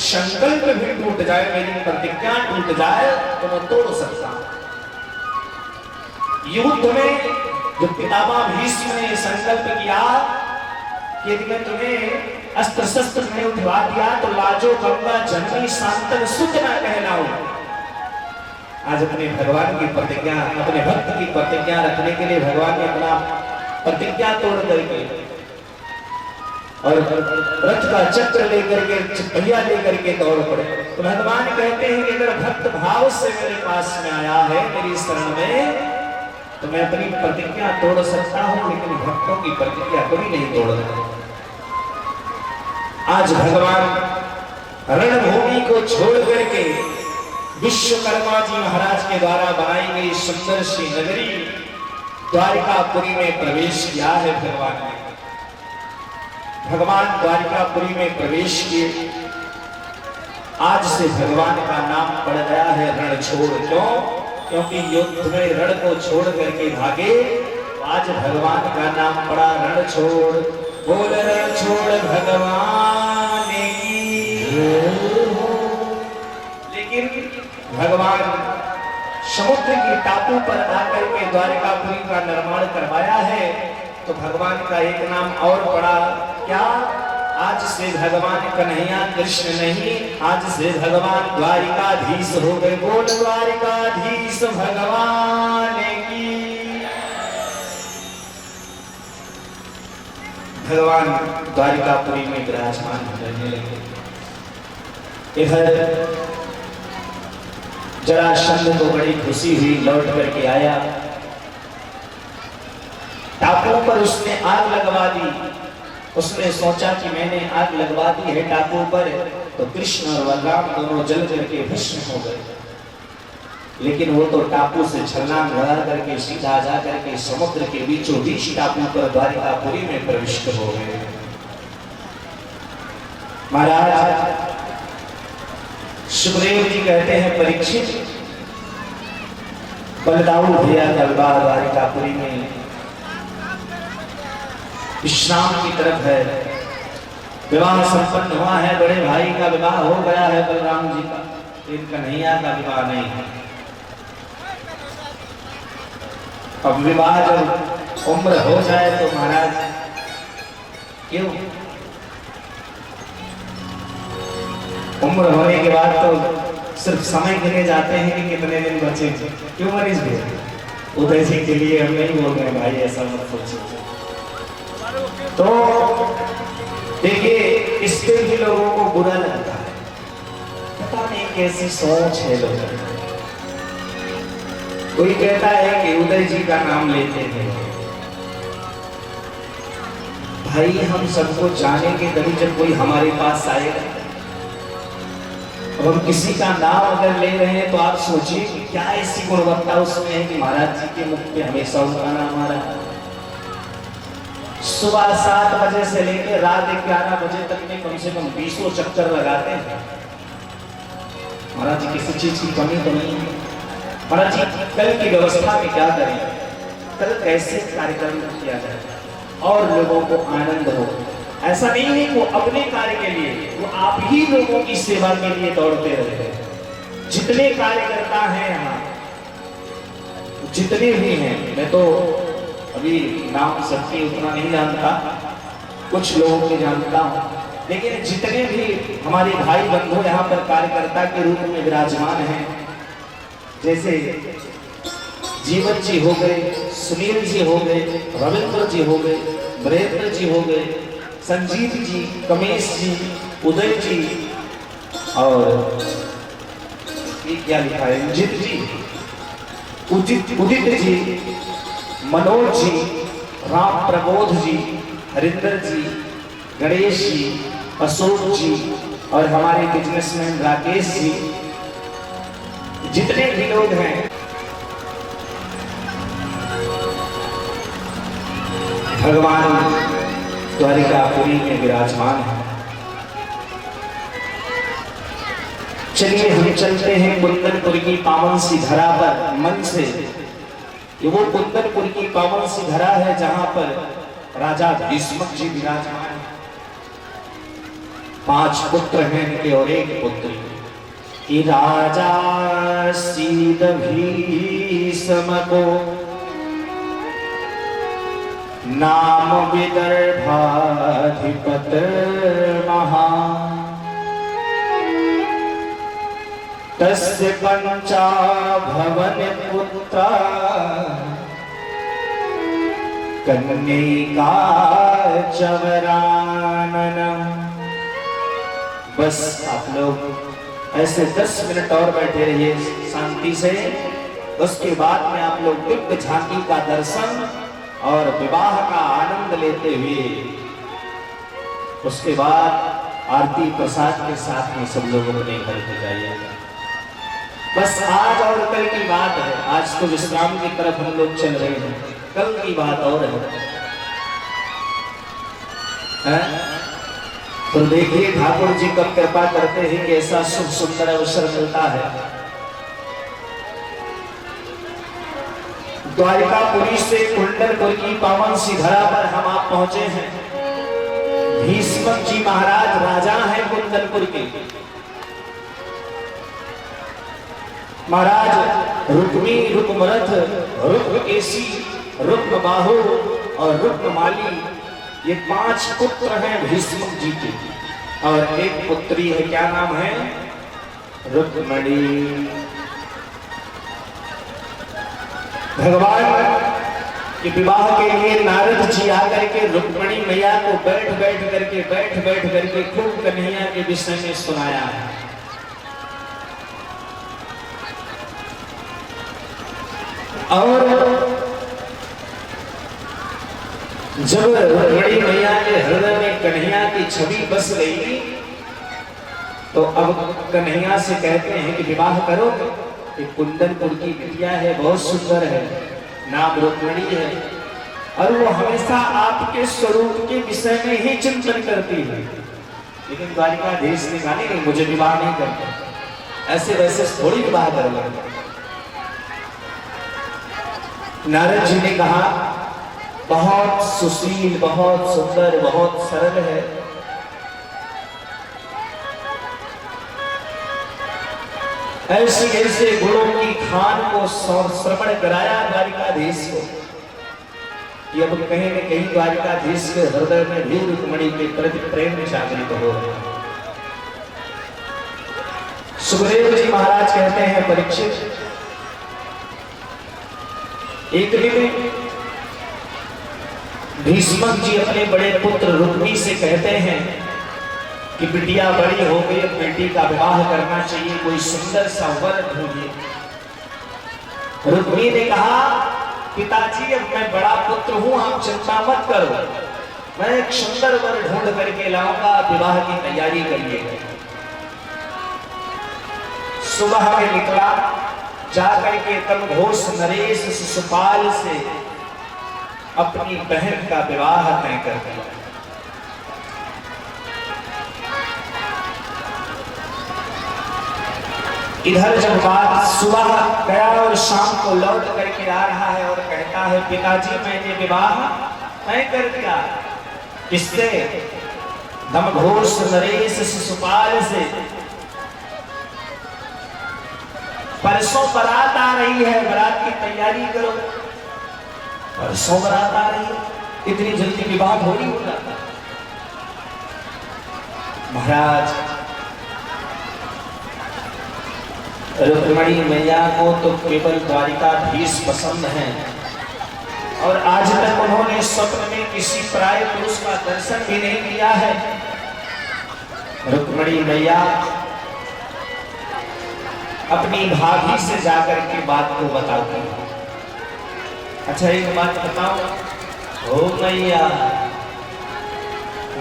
संकल्प भी टूट जाए, मेरी प्रतिज्ञा टूट जाए तो मैं तोड़ सकता हूं। युद्ध में जो पितामह भीष्म ने संकल्प किया कि यदि मैं तुम्हें अस्त्र शस्त्र में उठवा दिया तो लाजो गंगा जननी शांतन सुत न कहलाऊं। आज अपने भगवान की प्रतिज्ञा, अपने भक्त की प्रतिज्ञा रखने के लिए भगवान ने अपना प्रतिज्ञा तोड़ करके और रथ का चक्र लेकर के, पहिया लेकर के दौड़ पड़े। तो भगवान कहते हैं कि अगर भक्त भाव से मेरे पास में आया है मेरी शरण में, तो मैं अपनी प्रतिज्ञा तोड़ सकता हूं, लेकिन भक्तों की प्रतिज्ञा कभी नहीं तोड़ता। आज भगवान रणभूमि को छोड़ करके विश्वकर्मा जी महाराज के द्वारा बनाई गई सुंदर सी नगरी द्वारिकापुरी में प्रवेश किया है। भगवान द्वारिकापुरी में प्रवेश किए। आज से भगवान का नाम पड़ गया है रणछोड़। क्यों? क्योंकि युद्ध में रण को छोड़ करके भागे, आज भगवान का नाम पड़ा रणछोड़। बोल रणछोड़ भगवान की। लेकिन भगवान समुद्र की टापू पर आकर के द्वारिकापुरी का निर्माण करवाया है, तो भगवान का एक नाम और पड़ा। क्या? आज से भगवान कन्हैया कृष्ण नहीं, आज से भगवान द्वारिकाधीश हो गए। बोल द्वारिकाधीश भगवान की। भगवान द्वारिकापुरी में विराजमान रहने लगे। इधर जरासंध को बड़ी खुशी हुई, लौट करके आया। टापू पर उसने आग लगवा दी। उसने सोचा कि मैंने आग लगवा दी है टापू पर, तो कृष्ण और बलराम दोनों जल करके भस्म हो गए। लेकिन वो तो टापू से छलांग लगा करके सीधा जा करके समुद्र के बीचों बीच टापू पर द्वारिकापुरी में प्रविष्ट हो गए। महाराज सुखदेव जी कहते हैं, परीक्षित बलदाऊ भैया का विवाह द्वारिकापुरी में विश्राम की तरफ है। विवाह संपन्न हुआ है, बड़े भाई का विवाह हो गया है बलराम जी का, लेकिन कन्हैया का विवाह नहीं है। अब विवाह जब उम्र हो जाए तो महाराज क्यों, उम्र होने के बाद तो सिर्फ समय गिने जाते हैं कि कितने दिन बचे, क्यों मरीज भी उदय जी के लिए हम नहीं बोल रहे भाई, ऐसा मत सोचिए। तो देखिए इस पे भी लोगों को बुरा लगता है, पता नहीं कैसी सोच है लोगों की। कोई कहता है कि उदय जी का नाम लेते हैं, भाई हम सबको जानेंगे तभी जब कोई हमारे पास आएगा। अब हम किसी का नाम अगर ले रहे हैं तो आप सोचिए कि क्या ऐसी गुणवत्ता उसमें है कि महाराज जी के मुख पे हमेशा उनका नाम आ रहा है। सुबह 7 बजे से लेकर रात 11 बजे तक में कम से कम 20 चक्कर लगाते हैं। महाराज जी किसी चीज की कमी तो नहीं है। महाराज जी कल की व्यवस्था में क्या करें, कल कैसे कार्यक्रम किया जाए और लोगों को आनंद हो। ऐसा नहीं है वो अपने कार्य के लिए, वो आप ही लोगों की सेवा के लिए दौड़ते रहते हैं। जितने कार्यकर्ता हैं यहाँ, जितने भी हैं, मैं तो अभी नाम सबकी उतना नहीं जानता, कुछ लोगों को जानता हूँ, लेकिन जितने भी हमारे भाई बंधु यहाँ पर कार्यकर्ता के रूप में विराजमान हैं, जैसे जीवन जी हो गए, सुनील जी हो गए, रविंद्र जी हो गए, वीरेंद्र जी हो गए, संजीव जी, कमेश जी, उदय जी, और ये क्या लिखा है, रंजित जी, उदित जी, मनोज जी, राम प्रबोध जी, हरिंदर जी, गणेश जी, अशोक जी और हमारे बिजनेसमैन राकेश जी, जितने भी लोग हैं, भगवान द्वारिकापुरी में विराजमान है। चलिए हम चलते हैं कुंदनपुर की पावन सी धरा पर मन से। ये वो कुंदनपुर की पावन सी धरा है जहां पर राजा भीष्मक जी विराजमान है। 5 पुत्र हैं इनके और 1 पुत्री। राजा सीद भीष्म को नाम विदर्भाधिपत महान, तस्य पंचा भवन पुत्रा कन्यका चवरानन। बस आप लोग ऐसे 10 मिनट और बैठे रहिए शांति से। उसके बाद में आप लोग दिव्य झांकी का दर्शन और विवाह का आनंद लेते हुए उसके बाद आरती प्रसाद के साथ में सब लोग अपने घर को जाइएगा। बस आज और कल की बात है, आज तो विश्राम की तरफ हम लोग चल रहे हैं, कल की बात और है। तो देखिए ठाकुर जी कब कृपा करते हैं कि ऐसा शुभ सुंदर अवसर मिलता है। द्वारिकापुरी से कुंदनपुर की पावन सी धरा पर हम आप पहुंचे हैं। भीष्मक जी महाराज राजा हैं कुंदनपुर के। महाराज रुक्मी, रुक्मरथ, रुक्मकेशी, रुक्मबाहु और रुक्ममाली, ये 5 पुत्र हैं भीष्मक जी के, और 1 पुत्री है। क्या नाम है? रुक्मणी। भगवान के विवाह के लिए नारद जी आकर के रुक्मणी मैया को बैठ बैठ करके खूब कन्हैया के विषय में सुनाया है। और जब रुक्मणी मैया के हृदय में कन्हैया की छवि बस गई तो अब कन्हैया से कहते हैं कि विवाह करो। कुंदनपुर की बिटिया है, बहुत सुंदर है, नाम रुक्मणी है, और वो हमेशा आपके स्वरूप के विषय में ही चिंतन करती है। लेकिन द्वारिकाधीश ने कहा नहीं, मुझे विवाह नहीं करना, ऐसे वैसे थोड़ी विवाह करूंगा। नारद जी ने कहा बहुत सुशील, बहुत सुंदर, बहुत सरल है। ऐसे ऐसे गुणों की खान को श्रवण कराया द्वारिकाधीश को कि अब कहीं न कहीं द्वारिकाधीश के हृदय में भी रुक्मिणी के प्रति प्रेम जागृत हो रहा है। सुखदेव जी महाराज कहते हैं परीक्षित, एक दिन भीष्मक जी अपने बड़े पुत्र रुक्मी से कहते हैं कि बिटिया बड़ी हो गई, अब बेटी का विवाह करना चाहिए, कोई सुंदर सा वर ढूंढिए। रुक्मी ने कहा पिताजी अब मैं बड़ा पुत्र हूं, आप चिंता मत करो, मैं एक सुंदर वर ढूंढ करके लाऊंगा, विवाह की तैयारी करिए। सुबह में निकला, जाकर के तम घोष नरेश शिशुपाल से अपनी बहन का विवाह तय कर दिया। इधर जब बात सुबह गया और शाम को लौट करके आ रहा है और कहता है पिताजी मैंने विवाह तय कर दिया। किससे? दमघोष नरेश शिशुपाल से। परसों बारात आ रही है, बारात की तैयारी करो। परसों बारात आ रही है, इतनी जल्दी विवाह हो ही हो जाता। महाराज रुक्मिणी मैया को तो केवल द्वारिकाधीश पसंद है और आज तक उन्होंने स्वप्न में किसी पराये पुरुष का दर्शन भी नहीं किया है। रुक्मिणी मैया अपनी भाभी से जाकर के बात को बताती है। अच्छा एक बात बताओ, ओ मैया,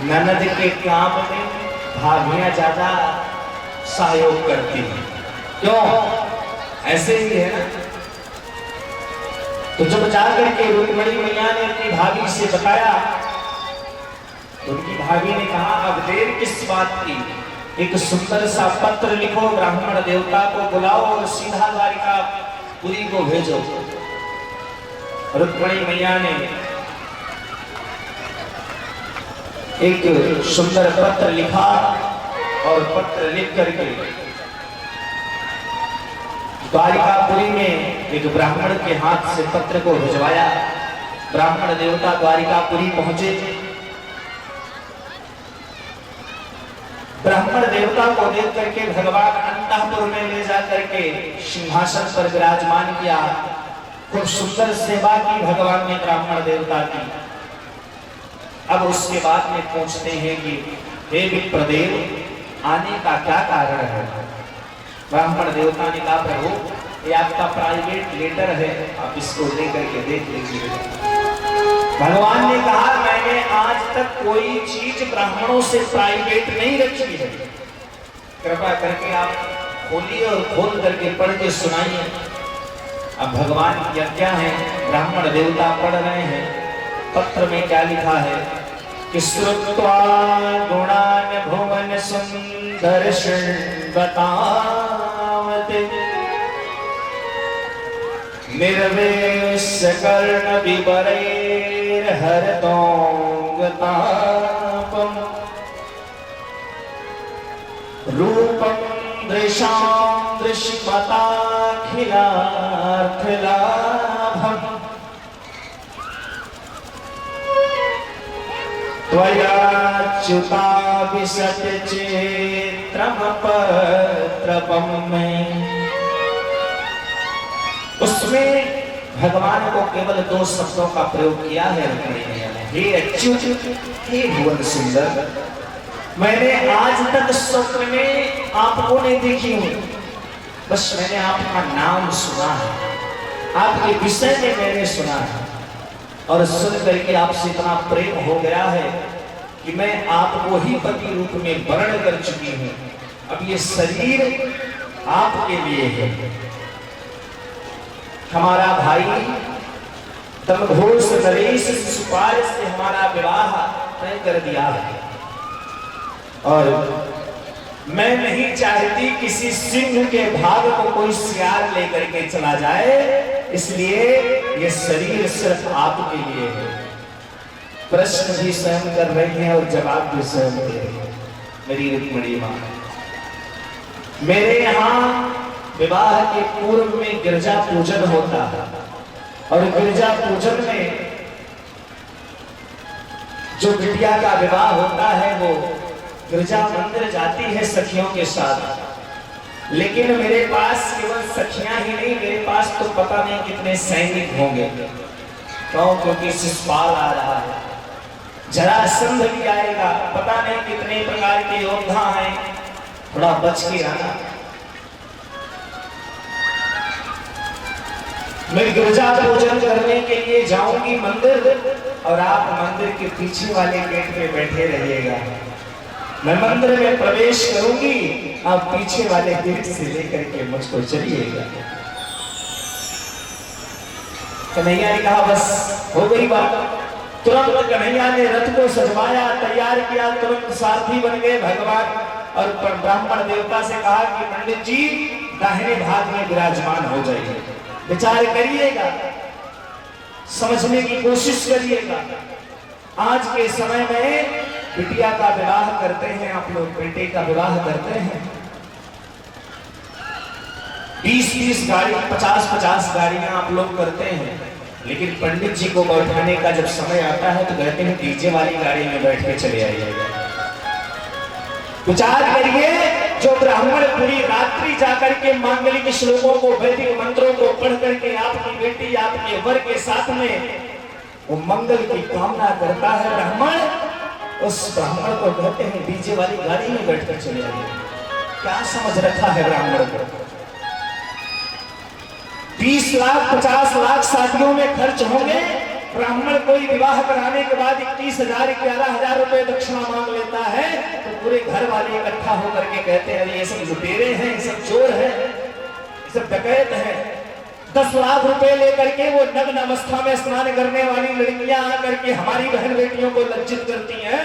ननद के काम में भाभियां ज्यादा सहयोग करती हैं, क्यों? ऐसे ही है ना। तो जब जाकर के रुक्मिणी मैया ने अपनी भाभी से बताया, तो उनकी भाभी ने कहा अब देर किस बात की, एक सुंदर सा पत्र लिखो, ब्राह्मण देवता को बुलाओ और सीधा द्वारिकापुरी को भेजो। रुक्मिणी मैया ने एक सुंदर पत्र लिखा और पत्र लिख करके द्वारिकापुरी में एक ब्राह्मण के हाथ से पत्र को भिजवाया। ब्राह्मण देवता द्वारिकापुरी पहुंचे। ब्राह्मण देवता को देख करके भगवान अंतःपुर में ले जाकर के सिंहासन पर विराजमान किया। खूब सुंदर सेवा की भगवान ने ब्राह्मण देवता की। अब उसके बाद में पूछते हैं कि हे विप्रदेव, आने का क्या कारण है? ब्राह्मण देवता ने कहा प्रभु ये आपका प्राइवेट लेटर है, आप इसको लेकर के देख लीजिए। भगवान ने कहा मैंने आज तक कोई चीज ब्राह्मणों से प्राइवेट नहीं रखी है, कृपा करके आप खोलिए और खोल करके पढ़ के सुनाइए। अब भगवान की आज्ञा है, ब्राह्मण देवता पढ़ रहे हैं। पत्र में क्या लिखा है कि श्रुत्वा गुणान भुवन सुंदर बतावते निर्वेश कर्ण विवरैर हरतोंगतापम रूपम दृशां दृश्यमताखिलार्थलाभम त्वयाच्युता विशतचेत्रम पत्रपम में। उसमें भगवान को केवल दो शब्दों का प्रयोग किया है रुक्मिणी मैया ने, हे अच्युत, हे भुवन सुंदर। मैंने आज तक स्वप्न में आपको नहीं देखी हूं, बस मैंने आपका नाम सुना है, आपके विषय में मैंने सुना है और सुन करके आपसे इतना प्रेम हो गया है कि मैं आपको ही पति रूप में वर्ण कर चुकी हूं। अब ये शरीर आपके लिए है। हमारा भाई दमघोष नरेश शिशुपाल से हमारा विवाह तय कर दिया है और मैं नहीं चाहती किसी सिंह के भाग को कोई सियार लेकर के चला जाए इसलिए ये शरीर सिर्फ आपके लिए है। प्रश्न भी स्वयं कर रही हैं और जवाब भी स्वयं दे रही है मेरी रुक्मिणी मां। मेरे यहाँ विवाह के पूर्व में गिरजा पूजन होता है और गिरजा पूजन में जो बिटिया का विवाह होता है वो गिरजा मंदिर जाती है सखियों के साथ। लेकिन मेरे पास केवल सखियां ही नहीं, मेरे पास तो पता नहीं कितने सैनिक होंगे। क्यों? क्योंकि शिशुपाल आ रहा है, जरासंध भी आएगा, पता नहीं कितने प्रकार के योद्धा हैं। थोड़ा बच के आना। मैं गिरजा पूजन करने के लिए जाऊंगी मंदिर और आप मंदिर के पीछे वाले गेट पे बैठे रहिएगा। मैं मंदिर में प्रवेश करूंगी, आप पीछे वाले गेट से लेकर के मुझको चलिएगा। कन्हैया ने कहा बस हो गई बात। तुरंत कन्हैया ने रथ को सजवाया, तैयार किया, तुरंत सारथी बन गए भगवान और ब्राह्मण देवता से कहा कि पंडित जी दाहिने भाग में विराजमान हो जाइए। विचार करिएगा, समझने की कोशिश करिएगा। आज के समय में बिटिया का विवाह करते हैं आप लोग, बेटे का विवाह करते हैं, 20-20 गाड़ी, 50-50 गाड़ियां आप लोग करते हैं। लेकिन पंडित जी को बैठाने का जब समय आता है तो कहते हैं डीजे वाली गाड़ी में बैठ के चले आइएगा। विचार करिए, जो ब्राह्मण पूरी रात्रि जाकर के मांगलिक श्लोकों को, वैदिक मंत्रों को पढ़ करके आपकी बेटी, आपके वर के साथ में वो मंगल की कामना करता है ब्राह्मण, उस ब्राह्मण को कहते हैं डीजे वाली गाड़ी में बैठकर चले आइए। क्या समझ रखा है ब्राह्मण को? 20 लाख 50 लाख शादियों में खर्च होंगे, ब्राह्मण कोई विवाह कराने के बाद 21,000 11,000 रुपए दक्षिणा मांग लेता है तो पूरे घर वाले इकट्ठा होकर के कहते हैं ये सब लुटेरे हैं, ये सब चोर हैं, ये सब डकैत हैं। 10 लाख रुपए लेकर के वो नग्न अवस्था में स्नान करने वाली लड़कियां आकर के हमारी बहन बेटियों को लज्जित करती हैं,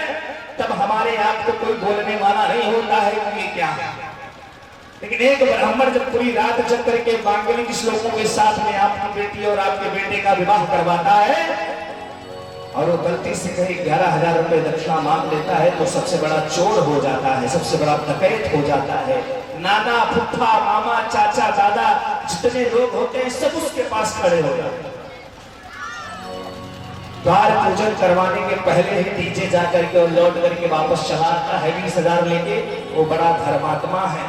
तब हमारे आप को कोई बोलने वाला नहीं होता है कि ये क्या है। लेकिन एक ब्राह्मण जब पूरी रात जग करके मांगलिक श्लोकों के साथ में आपकी बेटी और आपके बेटे का विवाह करवाता है और वो गलती से कहीं 11,000 रुपए दक्षिणा मांग लेता है तो सबसे बड़ा चोर हो जाता है, सबसे बड़ा डकैत हो जाता है। नाना, फुफ्फा, मामा, चाचा, दादा जितने लोग होते हैं सब उसके पास खड़े हो जाते हैं। द्वार पूजन करवाने के पहले ही डीजे जा करके और लौट करके वापस चला आता है 20,000 लेके। वो बड़ा धर्मात्मा है।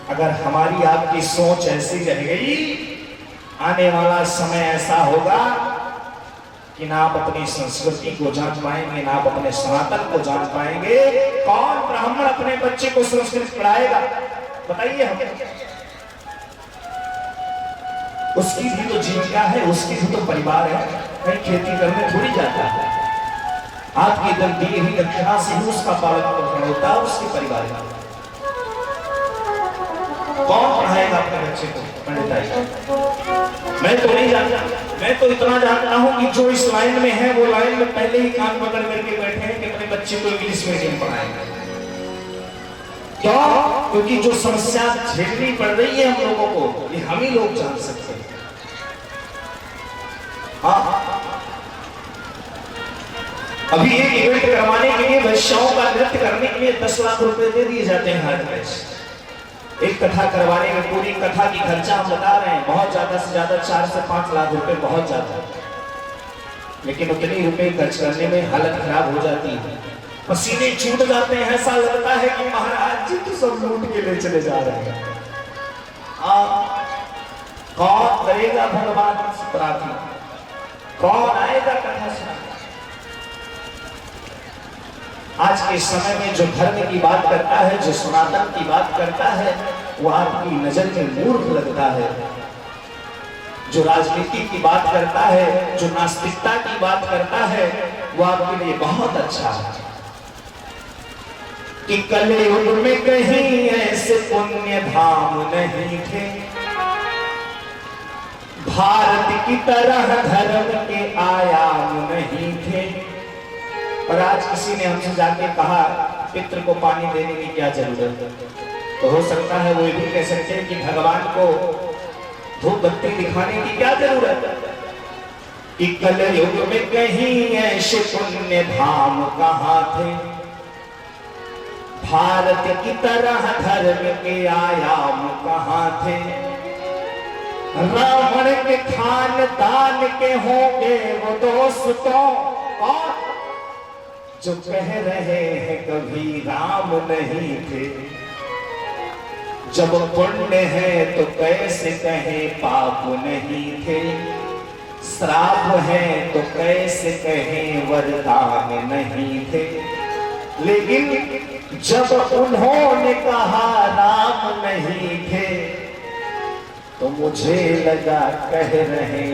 अगर हमारी आपकी सोच ऐसी रह गई, आने वाला समय ऐसा होगा कि ना आप अपनी संस्कृति को जान पाएंगे, ना आप अपने सनातन को जान पाएंगे। कौन ब्राह्मण अपने बच्चे को संस्कृत पढ़ाएगा बताइए हमें? उसकी भी तो जीविका है, उसकी भी तो परिवार है, कहीं खेती करने थोड़ी जाता है। आपकी दी हुई दक्षिणा से ही उसका पालन पोषण होता है, उसके परिवार का। कौन पढ़ाएगा अपने बच्चे को? पंडित मैं तो नहीं जानता। मैं तो इतना जानता हूं कि जो इस लाइन में है वो लाइन में पहले ही कान पकड़ करके बैठे हैं कि अपने बच्चे को इंग्लिश मीडियम पढ़ाएंगे। क्यों? क्योंकि जो समस्या झेलनी पड़ रही है हम लोगों को, ये हम ही लोग जान सकते हैं। हाँ, अभी एक इवेंट करवाने के लिए वैश्याओं का नृत्य करने के लिए 10 लाख रुपए दे दिए जाते हैं हर वर्ष। एक कथा करवाने में पूरी कथा की खर्चा हम बता रहे हैं, बहुत ज्यादा से ज्यादा 4 से 5 लाख रुपए, बहुत ज्यादा। लेकिन उतनी रुपए खर्च करने में हालत खराब हो जाती है, पसीने छूट जाते हैं, ऐसा लगता है कि महाराज जी तो सब लूट के ले चले जा रहे हैं। कौन करेगा भगवान की प्रार्थना? कौन आएगा कथा सुनाने? आज के समय में जो धर्म की बात करता है, जो सनातन की बात करता है, वो आपकी नजर में मूर्ख लगता है। जो राजनीति की बात करता है, जो नास्तिकता की बात करता है, वो आपके लिए बहुत अच्छा है। कि कलयुग में कहीं ऐसे पुण्य धाम नहीं थे, भारत की तरह धर्म के आयाम नहीं थे। और आज किसी ने हमसे जाके कहा पितृ को पानी देने की क्या जरूरत है? तो हो सकता है वो ये भी कह सकते हैं कि भगवान को धूप बत्ती दिखाने की क्या जरूरत है कि कलयुग में कहीं ऐसे पुण्य धाम कहाँ थे, भारत की तरह धर्म के आयाम कहाँ थे, रावण के खानदान के होंगे वो दोस्तों और जो कह रहे हैं कभी राम नहीं थे, जब पुण्य है तो कैसे कहें पाप नहीं थे, श्राप है तो कैसे कहें वरदान नहीं थे। लेकिन जब उन्होंने कहा राम नहीं थे तो मुझे लगा कह रहे